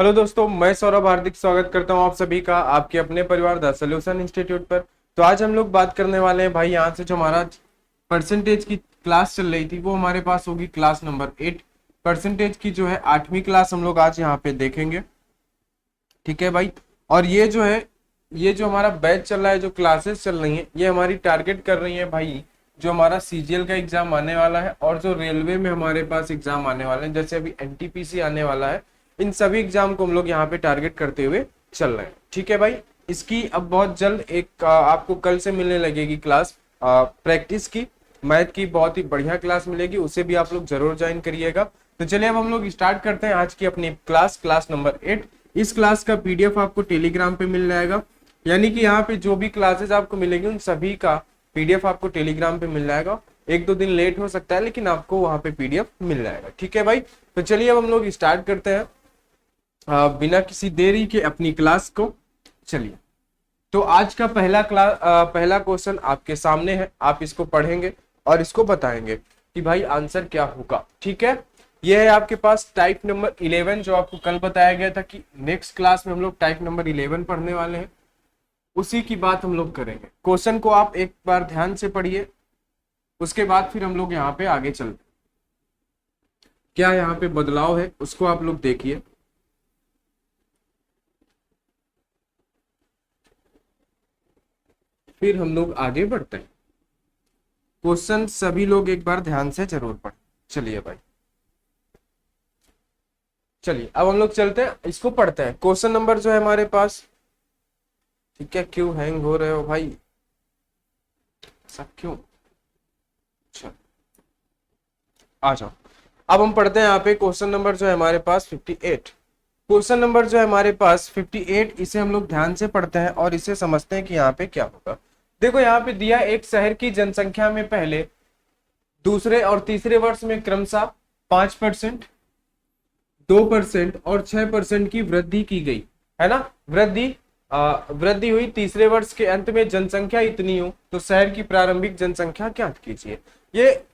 Hello दोस्तों, मैं सौरभ हार्दिक स्वागत करता हूं आप सभी का आपके अपने परिवार द सॉल्यूशन इंस्टीट्यूट पर। तो आज हम लोग बात करने वाले हैं भाई, यहाँ से जो हमारा परसेंटेज की क्लास चल रही थी वो हमारे पास होगी क्लास नंबर 8। परसेंटेज की जो है 8वीं क्लास हम लोग आज यहाँ पे देखेंगे। ठीक है भाई। और ये जो है, ये जो हमारा बैच चल रहा है, जो क्लासेस चल रही हैं, ये हमारी टारगेट कर रही है भाई जो हमारा सीजीएल का एग्जाम आने वाला है और जो रेलवे में हमारे पास एग्जाम आने वाले हैं, जैसे अभी एनटीपीसी आने वाला है, इन सभी एग्जाम को हम लोग यहाँ पे टारगेट करते हुए चल रहे हैं। ठीक है भाई। इसकी अब बहुत जल्द एक आपको कल से मिलने लगेगी क्लास प्रैक्टिस की, मैथ की बहुत ही बढ़िया क्लास मिलेगी, उसे भी आप लोग जरूर ज्वाइन करिएगा। तो चलिए अब हम लोग स्टार्ट करते हैं आज की अपनी क्लास नंबर 8। इस क्लास का पीडीएफ आपको टेलीग्राम पे मिल जाएगा, यानी कि यहाँ पे जो भी क्लासेस आपको मिलेंगी उन सभी का पीडीएफ आपको टेलीग्राम पे मिल जाएगा। एक दो दिन लेट हो सकता है लेकिन आपको वहां पे पीडीएफ मिल जाएगा। ठीक है भाई। तो चलिए अब हम लोग स्टार्ट करते हैं बिना किसी देरी के अपनी क्लास को। चलिए, तो आज का पहला क्वेश्चन आपके सामने है, आप इसको पढ़ेंगे और इसको बताएंगे कि भाई आंसर क्या होगा। ठीक है। यह है आपके पास टाइप नंबर 11, जो आपको कल बताया गया था कि नेक्स्ट क्लास में हम लोग टाइप नंबर 11 पढ़ने वाले हैं, उसी की बात हम लोग करेंगे। क्वेश्चन को आप एक बार ध्यान से पढ़िए, उसके बाद फिर हम लोग यहाँ पे आगे चलते, क्या यहाँ पे बदलाव है उसको आप लोग देखिए। फिर हम लोग आगे बढ़ते हैं। क्वेश्चन सभी लोग एक बार ध्यान से जरूर पढ़ें। चलिए भाई, चलिए अब हम लोग चलते हैं, इसको पढ़ते हैं। क्वेश्चन नंबर जो है हमारे पास, ठीक है, क्यों हैंग हो रहे हो भाई, सब क्यों, चल आ जाओ। अब हम पढ़ते हैं यहाँ पे क्वेश्चन नंबर जो है हमारे पास 58। क्वेश्चन नंबर जो है हमारे पास 58, इसे हम लोग ध्यान से पढ़ते हैं और इसे समझते हैं कि यहाँ पे क्या होगा। देखो यहाँ पे दिया, एक शहर की जनसंख्या में पहले, दूसरे और तीसरे वर्ष में क्रमशः 5%, 2% और 6% की वृद्धि की गई है ना। वृद्धि हुई। तीसरे वर्ष के अंत में जनसंख्या इतनी हो तो शहर की प्रारंभिक जनसंख्या ज्ञात कीजिए। ये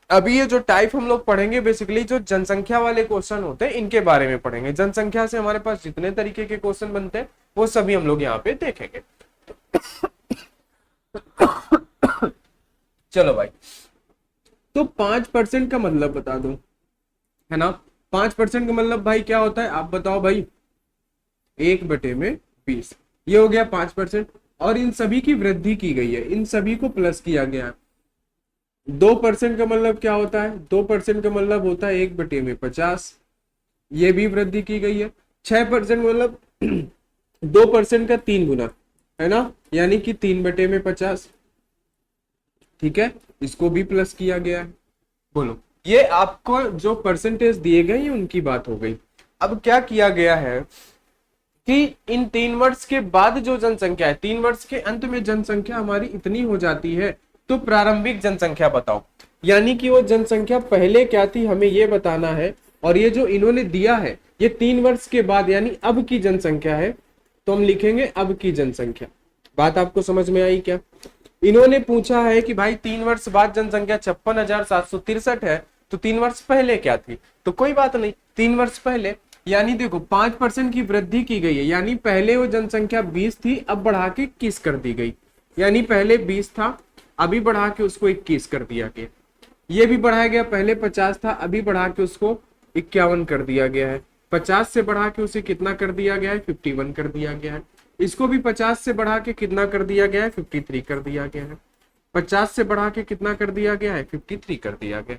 अभी ये जो टाइप हम लोग पढ़ेंगे, बेसिकली जो जनसंख्या वाले क्वेश्चन होते हैं इनके बारे में पढ़ेंगे। जनसंख्या से हमारे पास जितने तरीके के क्वेश्चन बनते हैं वो सभी हम लोग यहाँ पे देखेंगे। चलो भाई, तो 5% का मतलब बता दो, है ना। 5% का मतलब भाई क्या होता है, आप बताओ भाई। 1/20, ये हो गया 5%। और इन सभी की वृद्धि की गई है, इन सभी को प्लस किया गया है। 2% का मतलब क्या होता है, 2% का मतलब होता है 1/50, ये भी वृद्धि की गई है। 6% मतलब 2% का 3 गुना, है ना, यानी कि 3/50। ठीक है, इसको भी प्लस किया गया है। बोलो, ये आपको जो परसेंटेज दिए गए ये उनकी बात हो गई। अब क्या किया गया है कि इन 3 वर्ष के बाद जो जनसंख्या है, 3 वर्ष के अंत में जनसंख्या हमारी इतनी हो जाती है, तो प्रारंभिक जनसंख्या बताओ। यानी कि वो जनसंख्या पहले क्या थी हमें ये बताना है, और ये जो इन्होंने दिया है ये 3 वर्ष के बाद यानी अब की जनसंख्या है, तो हम लिखेंगे अब की जनसंख्या। बात आपको समझ में आई क्या। इन्होंने पूछा है कि भाई 3 वर्ष बाद जनसंख्या 56,763 है, तो 3 वर्ष पहले क्या थी, तो कोई बात नहीं, 3 वर्ष पहले, यानी देखो 5% की वृद्धि की गई है, यानी पहले वो जनसंख्या 20 थी, अब बढ़ा के 21 कर दी गई। यानी पहले 20 था, अभी बढ़ा के उसको 21 कर दिया गया। ये भी बढ़ाया गया, पहले 50 था, अभी बढ़ा के उसको 51 कर दिया गया है। 50 से बढ़ा के उसे कितना कर दिया गया है, 51 कर दिया गया है। इसको भी 50 से बढ़ा के कितना कर दिया गया है, 53 कर दिया गया है। 50 से बढ़ा के कितना कर दिया गया है, 53 कर दिया गया।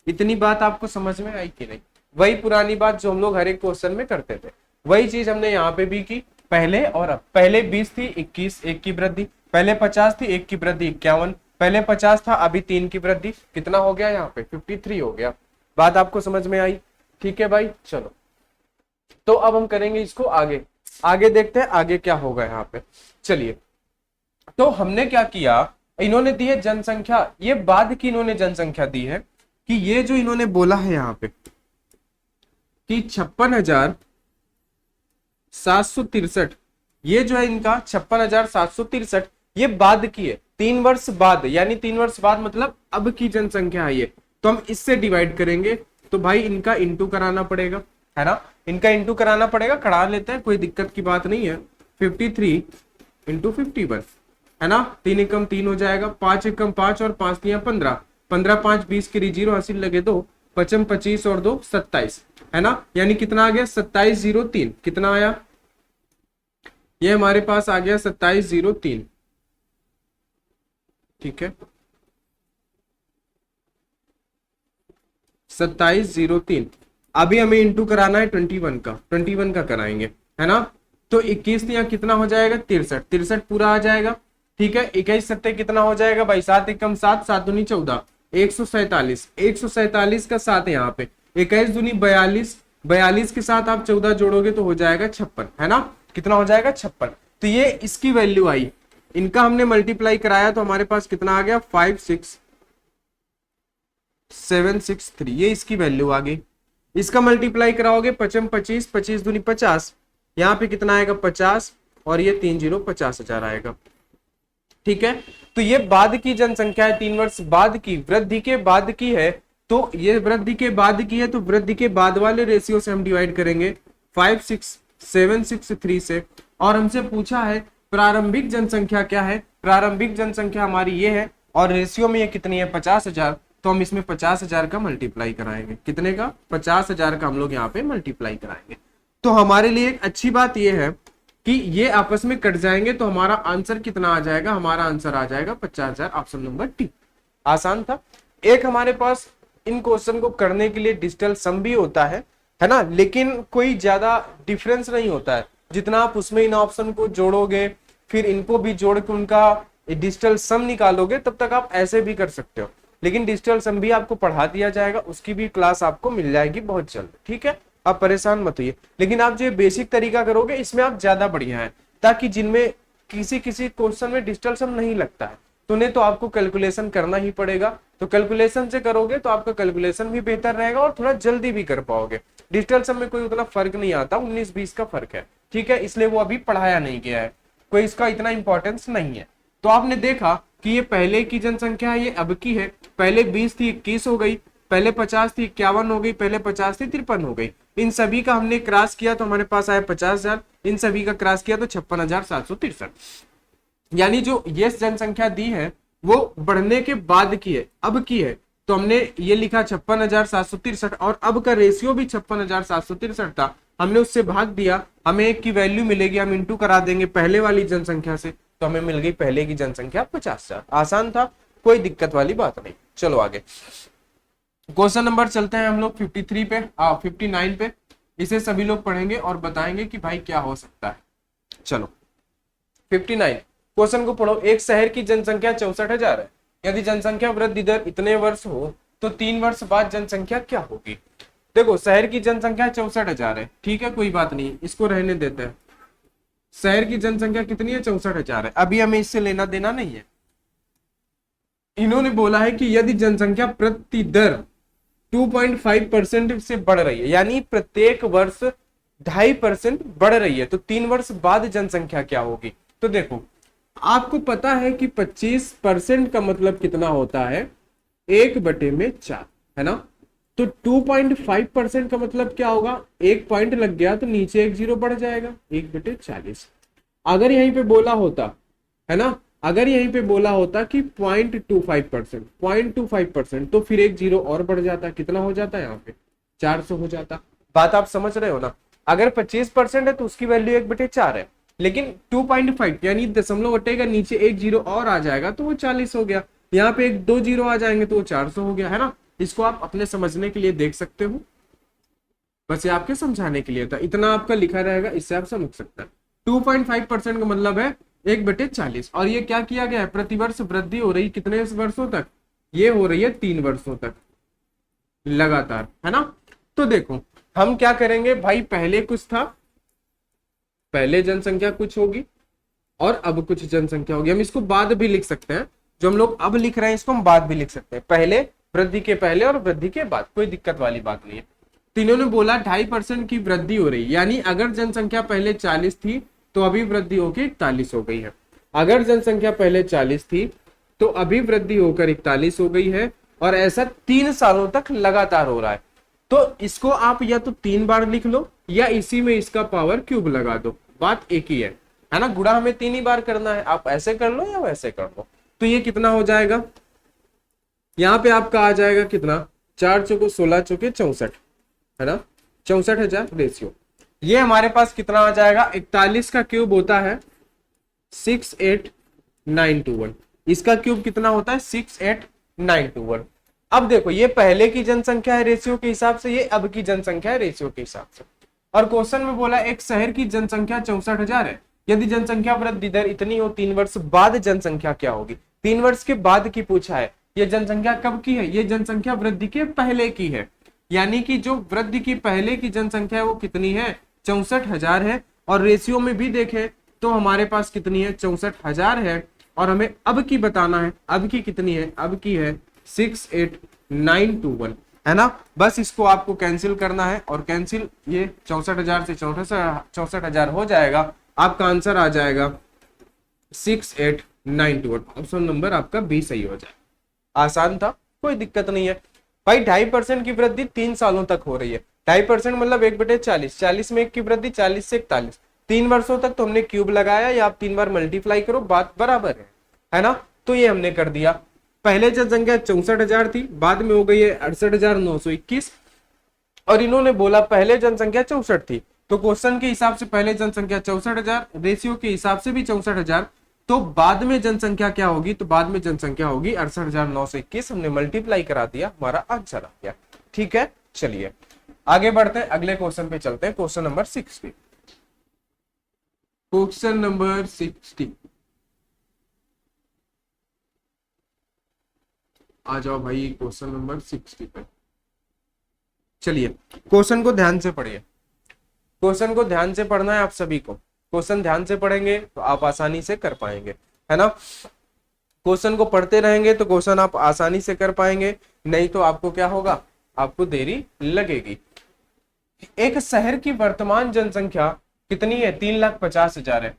इतनी बात आपको समझ में आई कि नहीं। वही पुरानी बात जो हम लोग हर एक क्वेश्चन में करते थे, वही चीज हमने यहाँ पे भी की। पहले और अब, पहले 20 थी, 21, 1 की वृद्धि। पहले 50 थी, 1 की वृद्धि 51। पहले 50 था, अभी 3 की वृद्धि, कितना हो गया यहाँ पे, 53 हो गया। बात आपको समझ में आई। ठीक है भाई, चलो तो अब हम करेंगे इसको आगे, आगे देखते हैं आगे क्या होगा यहाँ पे। चलिए, तो हमने क्या किया, इन्होंने दी है जनसंख्या, ये बाद की इन्होंने जनसंख्या दी है कि ये जो इन्होंने बोला है यहाँ पे कि 56,763, ये जो है इनका 56,763, ये बाद की है, 3 वर्ष बाद, यानी 3 वर्ष बाद मतलब अब की जनसंख्या है ये। तो हम इससे डिवाइड करेंगे, तो भाई इनका इंटू कराना पड़ेगा। है ना। इनका इंटू कराना पड़ेगा, करा लेते हैं, कोई दिक्कत की बात नहीं है। 53 इंटू 51 है ना, 3 एकम 3 हो जाएगा, 5 एकम 5 और 5 तिया 15, 15 5 20 के लिए 0 हासिल लगे 2, 55 25 और 2 27 है ना। यानी कितना आ गया 2703, कितना आया, ये हमारे पास आ गया 2703। ठीक है 2703। अभी हमें इंटू कराना है 21 का कराएंगे, है ना। तो 21 यहाँ कितना हो जाएगा 63, 63 पूरा आ जाएगा। ठीक है 21 सत्ते कितना हो जाएगा भाई, 7 एकम 7, 7 दूनी 14, 147, 147 का 7 है यहाँ पे, 21 दूनी 42, 42 के साथ आप 14 जोड़ोगे तो हो जाएगा 56, है ना। कितना हो जाएगा 56। तो ये इसकी वैल्यू आई, इनका हमने मल्टीप्लाई कराया तो हमारे पास कितना आ गया 56763, ये इसकी वैल्यू आ गई। इसका मल्टीप्लाई कराओगे 55 25, 25 दूनी 50, यहाँ पे कितना आएगा 50 और ये 50,000 आएगा। ठीक है तो ये बाद की जनसंख्या है, 3 वर्ष बाद की, वृद्धि के बाद की है। तो ये वृद्धि के बाद की है तो वृद्धि के बाद वाले रेशियो से हम डिवाइड करेंगे 56763 से। और हमसे पूछा है प्रारंभिक जनसंख्या क्या है, प्रारंभिक जनसंख्या हमारी ये है और रेशियो में ये कितनी है 50,000, तो हम इसमें 50,000 का मल्टीप्लाई कराएंगे, कितने का 50,000 का हम लोग यहाँ पे मल्टीप्लाई कराएंगे। तो हमारे लिए एक अच्छी बात यह है कि ये आपस में कट जाएंगे तो हमारा आंसर कितना आ जाएगा, हमारा आंसर आ जाएगा 50,000, ऑप्शन नंबर टी। आसान था। एक हमारे पास इन क्वेश्चन को करने के लिए डिजिटल सम भी होता है ना, लेकिन कोई ज्यादा डिफरेंस नहीं होता है। जितना आप उसमें इन ऑप्शन को जोड़ोगे फिर इनको भी जोड़ के उनका डिजिटल सम निकालोगे तब तक आप ऐसे भी कर सकते हो, लेकिन डिजिटल सम भी आपको पढ़ा दिया जाएगा, उसकी भी क्लास आपको मिल जाएगी बहुत जल्द। ठीक है आप परेशान मत होइए, लेकिन आप जो बेसिक तरीका करोगे इसमें आप ज्यादा बढ़िया है, ताकि जिनमें किसी किसी क्वेश्चन में डिजिटल सम नहीं लगता है तो उन्हें तो आपको कैलकुलेशन करना ही पड़ेगा। तो कैलकुलेशन से करोगे तो आपका कैलकुलेशन भी बेहतर रहेगा और थोड़ा जल्दी भी कर पाओगे। डिजिटल सम में कोई उतना फर्क नहीं आता, 19-20 का फर्क है। ठीक है इसलिए वो अभी पढ़ाया नहीं गया है, कोई इसका इतना इंपॉर्टेंस नहीं है। तो आपने देखा कि ये पहले की जनसंख्या है, ये अब की है। पहले 20 थी 21 हो गई, पहले 50 थी 51 हो गई, पहले 50 थी 53 हो गई। इन सभी का हमने क्रॉस किया तो हमारे पास आया 50,000, इन सभी का क्रॉस किया तो 56,763। यानी जो ये जनसंख्या दी है वो बढ़ने के बाद की है, अब की है। तो हमने ये लिखा 56,763 और अब का रेशियो भी 56,763 था, हमने उससे भाग दिया, हमें एक की वैल्यू मिलेगी, हम इंटू करा देंगे पहले वाली जनसंख्या से, तो हमें मिल गई पहले की जनसंख्या 50,000। आसान था, कोई दिक्कत वाली बात नहीं। चलो आगे क्वेश्चन नंबर चलते हैं हम लोग 53 पे 59 पे। इसे सभी लोग पढ़ेंगे और बताएंगे कि भाई क्या हो सकता है। चलो 59 क्वेश्चन को पढ़ो। एक शहर की जनसंख्या 64,000 है, यदि जनसंख्या वृद्धि दर इतने वर्ष हो तो 3 वर्ष बाद जनसंख्या क्या होगी। देखो शहर की जनसंख्या 64,000 है, ठीक है कोई बात नहीं, इसको रहने देते हैं। शहर की जनसंख्या कितनी है 64,000 है, अभी हमें इससे लेना देना नहीं है। इन्होंने बोला है कि यदि जनसंख्या प्रति दर 2.5% से बढ़ रही है, यानी प्रत्येक वर्ष 2.5% बढ़ रही है, तो 3 वर्ष बाद जनसंख्या क्या होगी। तो देखो आपको पता है कि 25% का मतलब कितना होता है 1/4, है ना। तो 2.5% का मतलब क्या होगा, एक पॉइंट लग गया तो नीचे एक जीरो बढ़ जाएगा, 1/40। अगर यहीं पे बोला होता है ना, अगर यहीं पे बोला होता कि 0.25%, तो फिर एक जीरो और बढ़ जाता, कितना हो जाता है यहाँ पे 400 हो जाता। बात आप समझ रहे हो ना। अगर 25% है तो उसकी वैल्यू 1/4 है, लेकिन 2.5 यानी दशमलव हटेगा, नीचे एक जीरो और आ जाएगा तो वो 40 हो गया, यहाँ पे एक 2 जीरो आ जाएंगे तो वो 400 हो गया, है ना। इसको आप अपने समझने के लिए देख सकते हो, बस ये आपके समझाने के लिए था, इतना आपका लिखा रहेगा, इससे आप समझ सकते हैं। 2.5% का मतलब है 1/40, और ये क्या किया गया है, प्रतिवर्ष वृद्धि हो रही, कितने वर्षों तक, ये हो रही है 3 वर्षों तक लगातार, है ना। तो देखो हम क्या करेंगे भाई, पहले कुछ था, पहले जनसंख्या कुछ होगी और अब कुछ जनसंख्या होगी। हम इसको बाद भी लिख सकते हैं, जो हम लोग अब लिख रहे हैं इसको हम बाद भी लिख सकते हैं, पहले वृद्धि के पहले और वृद्धि के बाद, कोई दिक्कत वाली बात नहीं है। तीनों ने बोला 2.5% की वृद्धि हो रही, यानी अगर जनसंख्या पहले 40 थी तो अभी वृद्धि होकर 41 हो गई है। अगर जनसंख्या पहले 40 थी तो अभी वृद्धि होकर 41 हो गई है, और ऐसा 3 सालों तक लगातार हो रहा है। तो इसको आप या तो 3 बार लिख लो या इसी में इसका पावर क्यूब लगा दो, बात एक ही है ना। गुणा हमें 3 ही बार करना है, आप ऐसे कर लो या वैसे कर लो। तो ये कितना हो जाएगा, यहाँ पे आपका आ जाएगा कितना, 4 चौको 16 चौके 64, है ना, 64,000 रेशियो। ये हमारे पास कितना आ जाएगा, 41 का क्यूब होता है 68921, इसका क्यूब कितना होता है 68921। अब देखो ये पहले की जनसंख्या है रेशियो के हिसाब से, ये अब की जनसंख्या है रेशियो के हिसाब से। और क्वेश्चन में बोला एक शहर की जनसंख्या 64,000 है, यदि जनसंख्या वृद्धि दर इतनी हो, 3 वर्ष बाद जनसंख्या क्या होगी। 3 वर्ष के बाद की पूछा है, ये जनसंख्या कब की है, ये जनसंख्या वृद्धि के पहले की है, यानी कि जो वृद्धि की पहले की जनसंख्या है वो कितनी है, 64,000 है। और रेशियो में भी देखें तो हमारे पास कितनी है, 64,000 है। और हमें अब की बताना है, अब की कितनी है, अब की है 68921, है ना। बस इसको आपको कैंसिल करना है, और कैंसिल ये 64,000 से 64,000 हो जाएगा, आपका आंसर आ जाएगा 68921। ऑप्शन नंबर आपका बी सही हो जाए। आसान था, कोई दिक्कत नहीं है भाई। 2.5% की वृद्धि 3 सालों तक हो रही है, 2.5% मतलब 1/40, 40 में 1 की वृद्धि, 40 से 41, 3 वर्षों तक तो हमने क्यूब लगाया, या आप 3 बार मल्टीप्लाई करो, बात बराबर है ना। तो ये हमने कर दिया। पहले जनसंख्या 64,000 थी, बाद में हो गई है 68,921, और इन्होंने बोला पहले जनसंख्या 64 थी, तो क्वेश्चन के हिसाब से पहले जनसंख्या 64,000, रेशियो के हिसाब से भी 64,000, तो बाद में जनसंख्या क्या होगी, तो बाद में जनसंख्या होगी 68,921। हमने मल्टीप्लाई करा दिया, हमारा आंसर आ गया। ठीक है, चलिए आगे बढ़ते हैं, अगले क्वेश्चन पे चलते हैं, क्वेश्चन नंबर 60। क्वेश्चन नंबर 60 आ जाओ भाई, क्वेश्चन नंबर 60 पे चलिए। क्वेश्चन को ध्यान से पढ़िए, क्वेश्चन को ध्यान से पढ़ना है आप सभी को। क्वेश्चन ध्यान से पढ़ेंगे तो आप आसानी से कर पाएंगे, है ना। क्वेश्चन को पढ़ते रहेंगे तो क्वेश्चन आप आसानी से कर पाएंगे, नहीं तो आपको क्या होगा, आपको देरी लगेगी। एक शहर की वर्तमान जनसंख्या कितनी है, 3,50,000 है।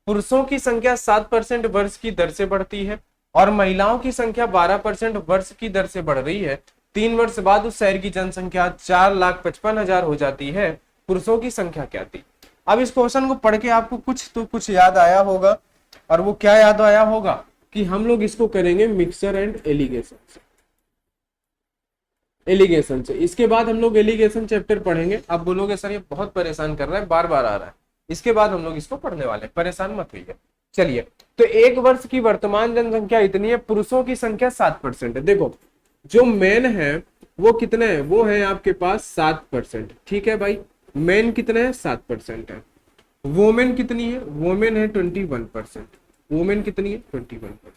पुरुषों की संख्या 7% वर्ष की दर से बढ़ती है, और महिलाओं की संख्या 12% वर्ष की दर से बढ़ रही है। 3 वर्ष बाद उस शहर की जनसंख्या 4,55,000 हो जाती है। पुरुषों की संख्या क्या थी। अब इस क्वेश्चन को पढ़ के आपको कुछ याद आया होगा, और वो क्या याद आया होगा कि हम लोग इसको करेंगे मिक्सचर एंड एलिगेशन से, एलिगेशन से। इसके बाद हम लोग एलिगेशन चैप्टर पढ़ेंगे। आप बोलोगे सर ये बहुत परेशान कर रहा है, बार बार आ रहा है। इसके बाद हम लोग इसको पढ़ने वाले हैं, परेशान मत होइए। चलिए, तो 1 वर्ष की वर्तमान जनसंख्या इतनी है, पुरुषों की संख्या 7% है। देखो जो मेन है वो कितने हैं, वो है आपके पास 7%। ठीक है भाई, मेन कितने हैं, 7% है। वोमेन कितनी है, वोमेन है 21%। वोमेन कितनी है, 21%।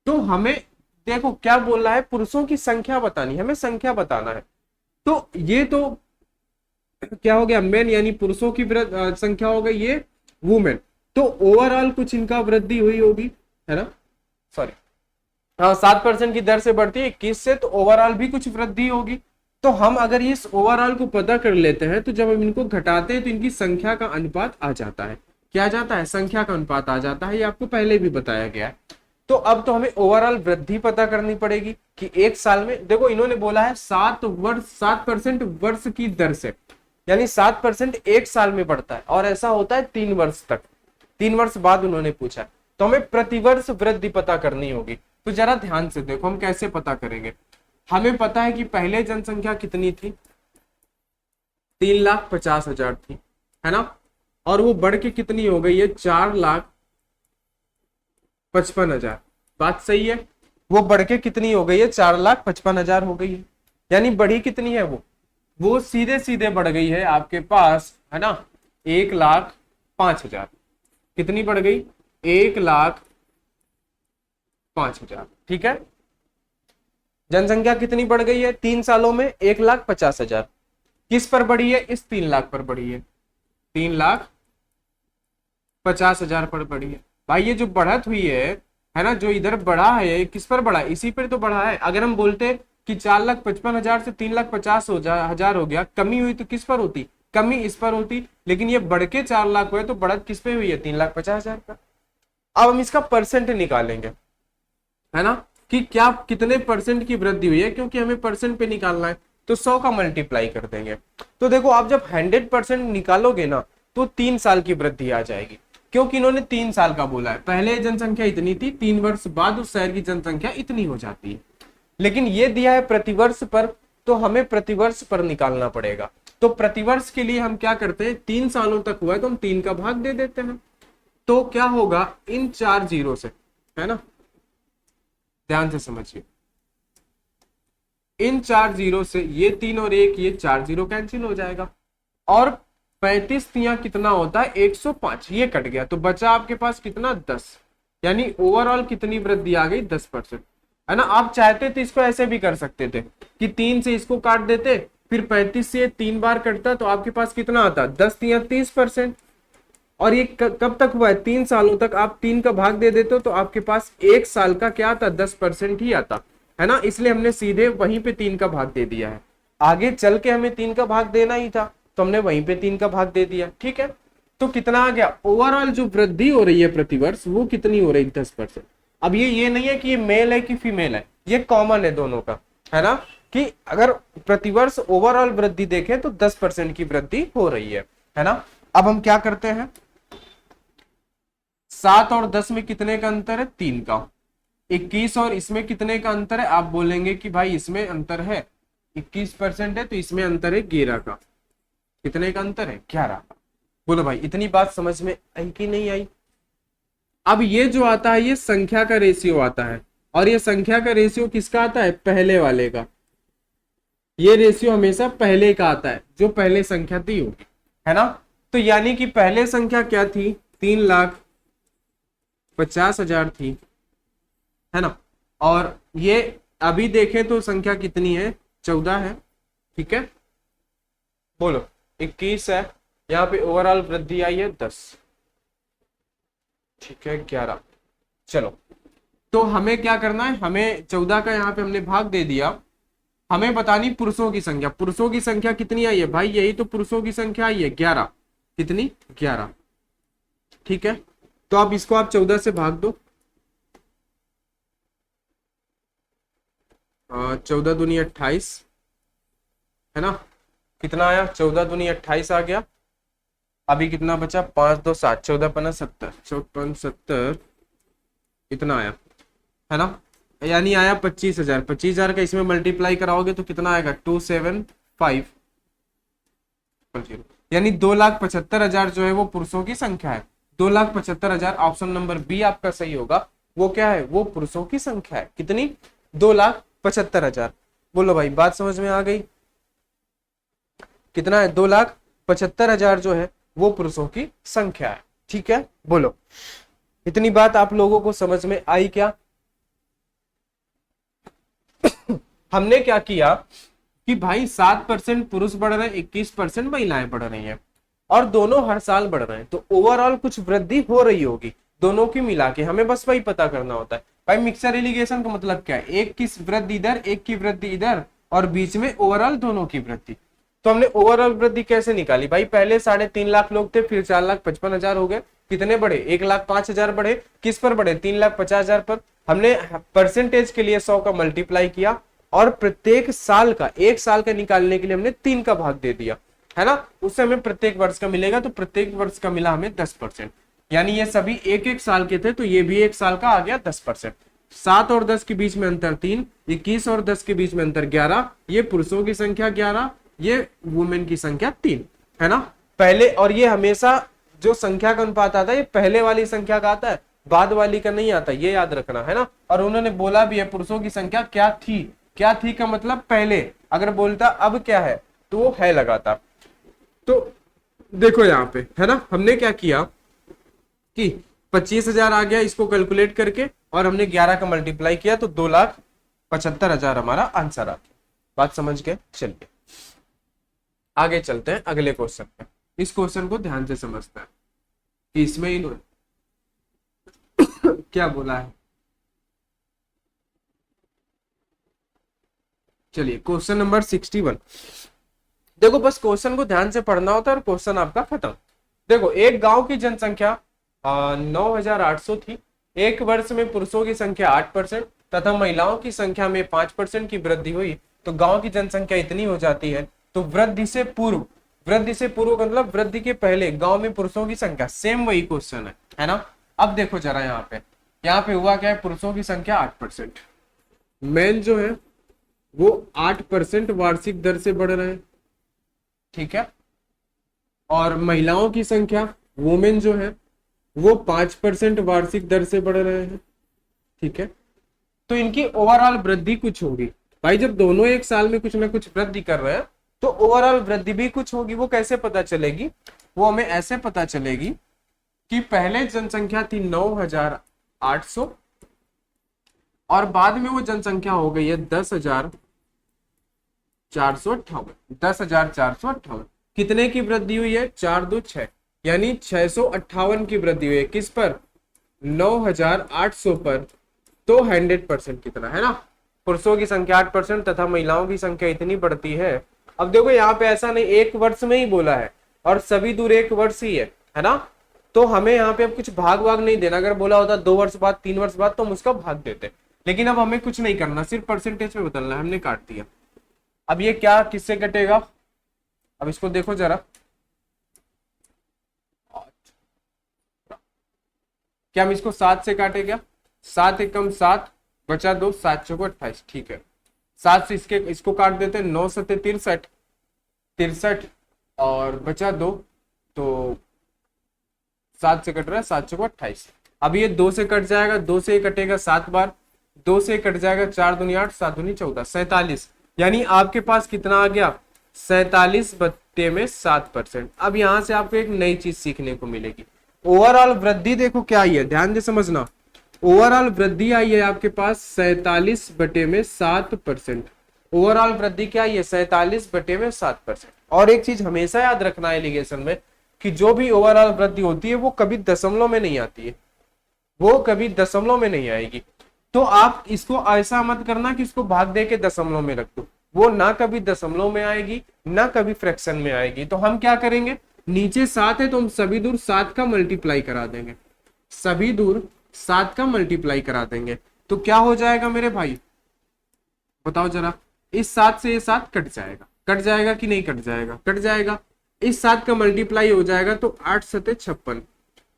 तो हमें देखो क्या बोल रहा है, पुरुषों की संख्या बतानी, हमें संख्या बताना है। तो ये तो क्या हो गया, मेन यानी पुरुषों की संख्या हो गई, ये वुमेन। तो ओवरऑल कुछ इनका वृद्धि हुई होगी, है ना, सॉरी हाँ 7% की दर से बढ़ती है 21 से, तो ओवरऑल भी कुछ वृद्धि होगी। तो हम अगर इस ओवरऑल को पता कर लेते हैं, तो जब हम इनको घटाते हैं तो इनकी संख्या का अनुपात आ जाता है। क्या आ जाता है, संख्या का अनुपात आ जाता है। ये आपको पहले भी बताया गया है। तो अब तो हमें ओवरऑल वृद्धि पता करनी पड़ेगी कि 1 साल में, देखो इन्होंने बोला है 7% वर्ष की दर से, यानी 7% 1 साल में बढ़ता है, और ऐसा होता है 3 वर्ष तक। 3 वर्ष बाद उन्होंने पूछा, तो हमें प्रतिवर्ष वृद्धि पता करनी होगी। तो जरा ध्यान से देखो हम कैसे पता करेंगे। हमें पता है कि पहले जनसंख्या कितनी थी, 3,50,000 थी, है ना, और वो बढ़ के कितनी हो गई है, 4,55,000। बात सही है, वो बढ़ के कितनी हो गई है, 4,55,000 हो गई है। यानी बढ़ी कितनी है, वो सीधे सीधे बढ़ गई है आपके पास, है ना, 1,05,000। कितनी बढ़ गई, 1,05,000। ठीक है, जनसंख्या कितनी बढ़ गई है 3 सालों में, 1,50,000। किस पर बढ़ी है, इस 3 लाख पर बढ़ी है, 3,50,000 पर बढ़ी है। भाई ये जो बढ़त हुई है ना, जो इधर बढ़ा है, किस पर बढ़ा है, इसी पर तो बढ़ा है। अगर हम बोलते कि 4,55,000 से 3,50,000 हो गया, कमी हुई तो किस पर होती, कमी इस पर होती। लेकिन ये बढ़ के 4 लाख हुए, तो बढ़त किस पे हुई है, 3,50,000 का। अब हम इसका परसेंट निकालेंगे, है ना, कि क्या कितने परसेंट की वृद्धि हुई है, क्योंकि हमें परसेंट पे निकालना है। तो 100 का मल्टीप्लाई कर देंगे। तो देखो आप जब 100% निकालोगे ना तो 3 साल की वृद्धि आ जाएगी, क्योंकि इन्होंने 3 साल का बोला है। पहले जनसंख्या इतनी थी, 3 वर्ष बाद उस शहर की जनसंख्या इतनी हो जाती है, लेकिन ये दिया है प्रतिवर्ष पर, तो हमें प्रतिवर्ष पर निकालना पड़ेगा। तो प्रतिवर्ष के लिए हम क्या करते हैं, 3 सालों तक हुआ है तो हम 3 का भाग दे देते हैं। तो क्या होगा, इन 4 जीरो से, है ना, ध्यान से समझिए, इन 4 जीरो से ये 3 और 1, ये 4 जीरो कैंसिल हो जाएगा, और 35 तिया कितना होता है, 105, ये कट गया, तो बचा आपके पास कितना, 10। यानी ओवरऑल कितनी वृद्धि आ गई, 10%, है ना। आप चाहते तो इसको ऐसे भी कर सकते थे कि 3 से इसको काट देते, फिर 35 से 3 बार कटता, तो आपके पास कितना आता, 10 तिया 30%। और ये कब तक हुआ है, 3 सालों तक। आप 3 का भाग दे देते हो तो आपके पास 1 साल का क्या आता, 10% ही आता, है ना। इसलिए हमने सीधे वहीं पे 3 का भाग दे दिया है। आगे चल के हमें 3 का भाग देना ही था, तो हमने वहीं पे 3 का भाग दे दिया, ठीक है। तो कितना आ गया, ओवरऑल जो वृद्धि हो रही है प्रतिवर्ष, वो कितनी हो रही है, 10%। अब ये नहीं है कि ये मेल है कि फीमेल है, ये कॉमन है दोनों का, है ना, कि अगर प्रतिवर्ष ओवरऑल वृद्धि देखें तो 10% की वृद्धि हो रही है ना। अब हम क्या करते हैं, 7 और 10 में कितने का अंतर है, 3 का। 21 और इसमें कितने का अंतर है, आप बोलेंगे कि भाई इसमें अंतर है 21% है, तो इसमें अंतर है 11 का। कितने का अंतर है, 11 का। बोलो भाई इतनी बात समझ में आई कि नहीं आई। अब ये जो आता है ये संख्या का रेशियो आता है, और ये संख्या का रेशियो किसका आता है, पहले वाले का। ये रेशियो हमेशा पहले का आता है, जो पहले संख्या दी होगी, है ना। तो यानी कि पहले संख्या क्या थी, 3,50,000 थी, है ना। और ये अभी देखें तो संख्या कितनी है, 14 है, ठीक है। बोलो 21 है, यहाँ पे ओवरऑल वृद्धि आई है 10, ठीक है 11। चलो तो हमें क्या करना है, हमें 14 का यहाँ पे हमने भाग दे दिया, हमें बतानी पुरुषों की संख्या। पुरुषों की संख्या कितनी आई है भाई, यही तो पुरुषों की संख्या आई है 11, कितनी 11, ठीक है। तो अब इसको आप 14 से भाग दो, 14 दूनी 28, है ना, कितना आया, 14 दूनी 28 आ गया। अभी कितना बचा, 5 2 7, 14 5 70, 54 70 इतना आया, है ना। यानी आया 25,000। 25,000 का इसमें मल्टीप्लाई कराओगे तो कितना आएगा, 275, यानी 2,75,000 जो है वो पुरुषों की संख्या है। 2,75,000, ऑप्शन नंबर बी आपका सही होगा। वो क्या है, वो पुरुषों की संख्या है। कितनी, 2,75,000। बोलो भाई बात समझ में आ गई, कितना है, 2,75,000 जो है वो पुरुषों की संख्या है, ठीक है। बोलो इतनी बात आप लोगों को समझ में आई क्या। हमने क्या किया कि भाई 7% पुरुष बढ़ रहे हैं, 21% महिलाएं बढ़ रही हैं, और दोनों हर साल बढ़ रहे हैं, तो ओवरऑल कुछ वृद्धि हो रही होगी दोनों की मिला के। हमें बस वही पता करना होता है भाई। मिक्सर एलिगेशन का मतलब क्या है, एक की वृद्धि इधर, एक की वृद्धि इधर, और बीच में ओवरऑल दोनों की वृद्धि। तो हमने ओवरऑल वृद्धि कैसे निकाली भाई, पहले 3.5 लाख लोग थे, फिर 4,55,000 हो गए, कितने बढ़े, 1,05,000 बढ़े, किस पर बढ़े, 3,50,000 पर। हमने परसेंटेज के लिए 100 का मल्टीप्लाई किया, और प्रत्येक साल का, एक साल का निकालने के लिए हमने 3 का भाग दे दिया, है ना। उससे हमें प्रत्येक वर्ष का मिलेगा, तो प्रत्येक वर्ष का मिला हमें 10%, यानी ये सभी एक एक साल के थे, तो ये भी एक साल का आ गया 10%। 7 और 10 के बीच में अंतर 3, 21 और 10 के बीच में अंतर 11, ये पुरुषों की संख्या 11, ये वुमेन की संख्या 3, है ना। पहले, और ये हमेशा जो संख्या का अनुपात आता है, ये पहले वाली संख्या का आता है, बाद वाली का नहीं आता, ये याद रखना, है ना। और उन्होंने बोला भी है पुरुषों की संख्या क्या थी, क्या थी का मतलब पहले, अगर बोलता अब क्या है तो वो है लगाता। तो देखो यहाँ पे, है ना, हमने क्या किया कि 25,000 आ गया इसको कैलकुलेट करके, और हमने 11 का मल्टीप्लाई किया, तो 2,75,000 हमारा आंसर आ गया। बात समझ गए। चलिए आगे चलते हैं अगले क्वेश्चन पे। इस क्वेश्चन को ध्यान से समझते हैं कि इसमें इन्होंने क्या बोला है। चलिए क्वेश्चन नंबर 61। देखो बस क्वेश्चन को ध्यान से पढ़ना होता है और क्वेश्चन आपका खत्म। देखो एक गांव की जनसंख्या 9,800 थी। एक वर्ष में पुरुषों की संख्या 8% तथा महिलाओं की संख्या में 5% की वृद्धि हुई, तो गांव की जनसंख्या इतनी हो जाती है, तो वृद्धि से पूर्व मतलब वृद्धि के पहले गांव में पुरुषों की संख्या, सेम वही क्वेश्चन है ना। अब देखो जरा यहाँ पे हुआ क्या है, पुरुषों की संख्या 8%, मेन जो है वो 8% वार्षिक दर से बढ़ रहे हैं, ठीक है। और महिलाओं की संख्या, वुमेन जो है वो 5% वार्षिक दर से बढ़ रहे हैं, ठीक है। तो इनकी ओवरऑल वृद्धि कुछ होगी। भाई जब दोनों एक साल में कुछ ना कुछ वृद्धि कर रहे हैं तो ओवरऑल वृद्धि भी कुछ होगी। वो कैसे पता चलेगी, वो हमें ऐसे पता चलेगी कि पहले जनसंख्या थी 9,800 और बाद में वो जनसंख्या हो गई है 10,458। कितने की वृद्धि हुई है, 4 2 6, यानी 658 की वृद्धि हुई है। किस पर, 9,800 पर। तो 100% कितना है ना, पुरुषों की संख्या 8% तथा महिलाओं की संख्या इतनी बढ़ती है। अब देखो यहाँ पे ऐसा नहीं एक वर्ष में ही बोला है और सभी दूर एक वर्ष ही है ना। तो हमें यहाँ पे अब कुछ भाग वाग नहीं देना। अगर बोला होता 2 वर्ष बाद 3 वर्ष बाद तो हम उसका भाग देते, लेकिन अब हमें कुछ नहीं करना, सिर्फ परसेंटेज में बदलना है। हमने काट दिया। अब ये क्या किससे कटेगा, अब इसको देखो जरा, क्या हम इसको 7 से काटे क्या, 7 एकम 7 बचा 2, 7 चौको 28, ठीक है। 7 से इसको काट देते हैं, 9 सत्ते 63 और बचा 2, तो 7 से कट रहा है, 7 चौको 28। अब ये 2 से कट जाएगा, 2 से कटेगा 7 बार, 2 से कट जाएगा 4 दूनी 8, 7 दूनी 14, 47। यानी आपके पास कितना आ गया, 47/7%। अब यहां से आपको एक नई चीज सीखने को मिलेगी। ओवरऑल वृद्धि देखो क्या आई है, ध्यान दे समझना। ओवरऑल वृद्धि आई है आपके पास 47/7%। ओवरऑल वृद्धि क्या आई है, 47/7%। और एक चीज हमेशा याद रखना है एलिगेशन में, कि जो भी ओवरऑल वृद्धि होती है वो कभी दशमलव में नहीं आती है, वो कभी दशमलव में नहीं आएगी। तो आप इसको ऐसा मत करना कि इसको भाग दे के दशमलव में रख दो, वो ना कभी दशमलव में आएगी ना कभी फ्रैक्शन में आएगी। तो हम क्या करेंगे, नीचे 7 है तो हम सभी दूर 7 का मल्टीप्लाई करा देंगे, सभी दूर 7 का मल्टीप्लाई करा देंगे। तो क्या हो जाएगा मेरे भाई, बताओ जरा। इस 7 से ये 7 कट जाएगा, कट जाएगा कि नहीं कट जाएगा, कट जाएगा। इस 7 का मल्टीप्लाई हो जाएगा तो 8 सते 56,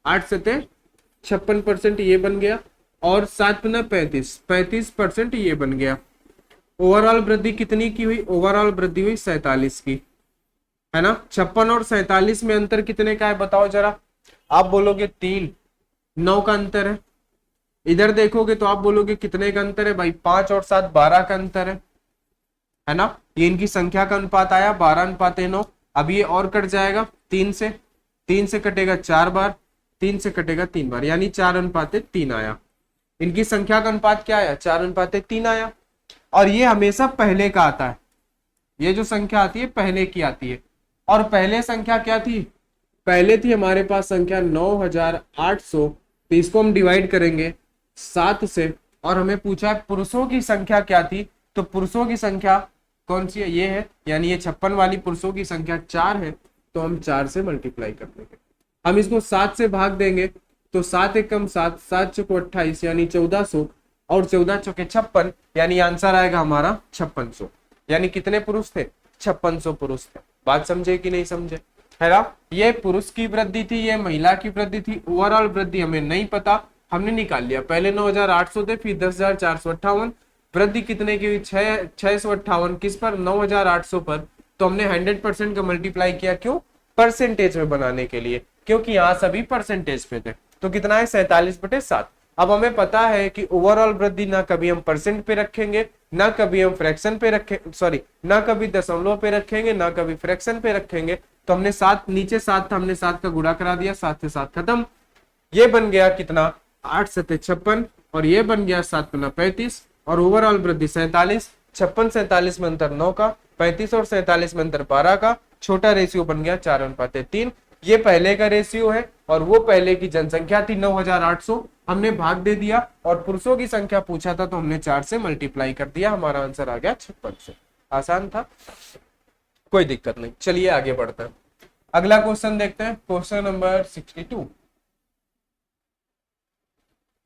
8 सते 56% ये बन गया, और 7 गुना 35% ये बन गया। ओवरऑल वृद्धि कितनी की हुई, ओवरऑल वृद्धि हुई 47 की, है ना। 56 और 47 में अंतर कितने का है बताओ जरा। आप बोलोगे 3, 9 का अंतर है। इधर देखोगे तो आप बोलोगे कितने का अंतर है भाई, 5 और 7 12 का अंतर है ना। ये इनकी संख्या का अनुपात आया 12:9। अब ये और कट जाएगा 3 से, 3 से कटेगा 4 बार, 3 से कटेगा 3 बार, यानी 4:3 आया। इनकी संख्या का अनुपात क्या आया, 4:3 आया। और ये हमेशा पहले का आता है, ये जो संख्या आती है पहले की आती है। और पहले संख्या क्या थी, पहले थी हमारे पास संख्या 9,800। तो इसको हम डिवाइड करेंगे 7 से, और हमें पूछा है पुरुषों की संख्या क्या थी। तो पुरुषों की संख्या कौन सी है, ये है, यानी ये 56 वाली पुरुषों की संख्या 4 है। तो हम 4 से मल्टीप्लाई कर देंगे। हम इसको 7 से भाग देंगे तो 7 एकम 7, 7 चौको 28, यानी 1400, और 14 चौके 56, यानी आंसर आएगा हमारा 5600। यानी कितने पुरुष थे, 5600 पुरुष थे। बात समझे कि नहीं समझे, है ना। ये पुरुष की वृद्धि थी, ये महिला की वृद्धि थी। ओवरऑल वृद्धि हमें नहीं पता, हमने निकाल लिया। पहले 9,800 थे, फिर 10,458। वृद्धि कितने की हुई, 658 किस पर, 9,800 पर। तो हमने 100% का मल्टीप्लाई किया, क्यों, परसेंटेज में बनाने के लिए, क्योंकि यहाँ सभी परसेंटेज पे थे। तो कितना है, 47/7। अब हमें पता है कि ओवरऑल वृद्धि ना कभी हम परसेंट पे रखेंगे, ना कभी हम फ्रैक्शन पे रखेंगे, सॉरी ना कभी दशमलव पे रखेंगे, ना कभी फ्रैक्शन पे रखेंगे। तो हमने 7, नीचे 7 था, हमने 7 का गुणा करा दिया, 7 से 7 खत्म। ये बन गया कितना, 8 सते 56, और ये बन गया 7 गुना 35, और ओवरऑल वृद्धि 47। 56 47 में अंतर 9 का, 35 और 47 में अंतर 12 का, छोटा रेशियो बन गया 4:3। ये पहले का रेशियो है, और वो पहले की जनसंख्या थी 9,800, हमने भाग दे दिया, और पुरुषों की संख्या पूछा था तो हमने 4 से मल्टीप्लाई कर दिया, हमारा आंसर आ गया 5600। आसान था, कोई दिक्कत नहीं। चलिए आगे बढ़ते हैं, अगला क्वेश्चन देखते हैं, क्वेश्चन नंबर 62।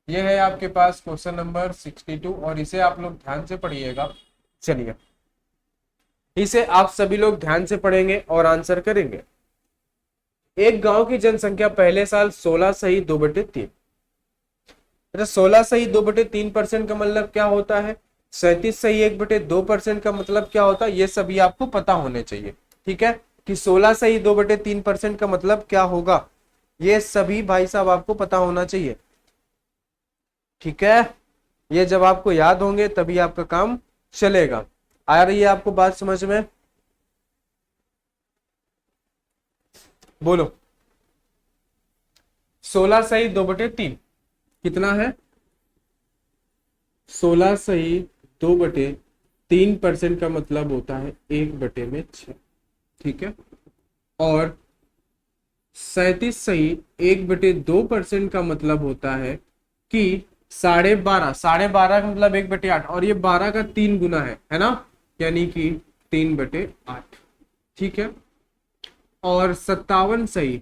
ये है आपके पास क्वेश्चन नंबर 62, और इसे आप लोग ध्यान से पढ़िएगा। चलिए इसे आप सभी लोग ध्यान से पढ़ेंगे और आंसर करेंगे। एक गांव की जनसंख्या पहले साल 16 सही 2/3। अच्छा, 16 सही 2/3% का मतलब क्या होता है? 37 सही 1/2% का मतलब क्या होता है? ये सभी आपको पता होने चाहिए। ठीक है, कि 16 सही 2/3% का मतलब क्या होगा, ये सभी भाई साहब आपको पता होना चाहिए। ठीक है, ये जब आपको याद होंगे तभी आपका काम चलेगा। आ रही है आपको बात समझ में? बोलो। 16 सही 2/3 कितना है? 16 सही 2/3% का मतलब होता है 1/6। ठीक है, और 37 सही 1/2% का मतलब होता है कि 12.5। 12.5 का मतलब 1/8, और ये 12 का 3 गुना है ना, यानी कि 3/8। ठीक है, और 57 सही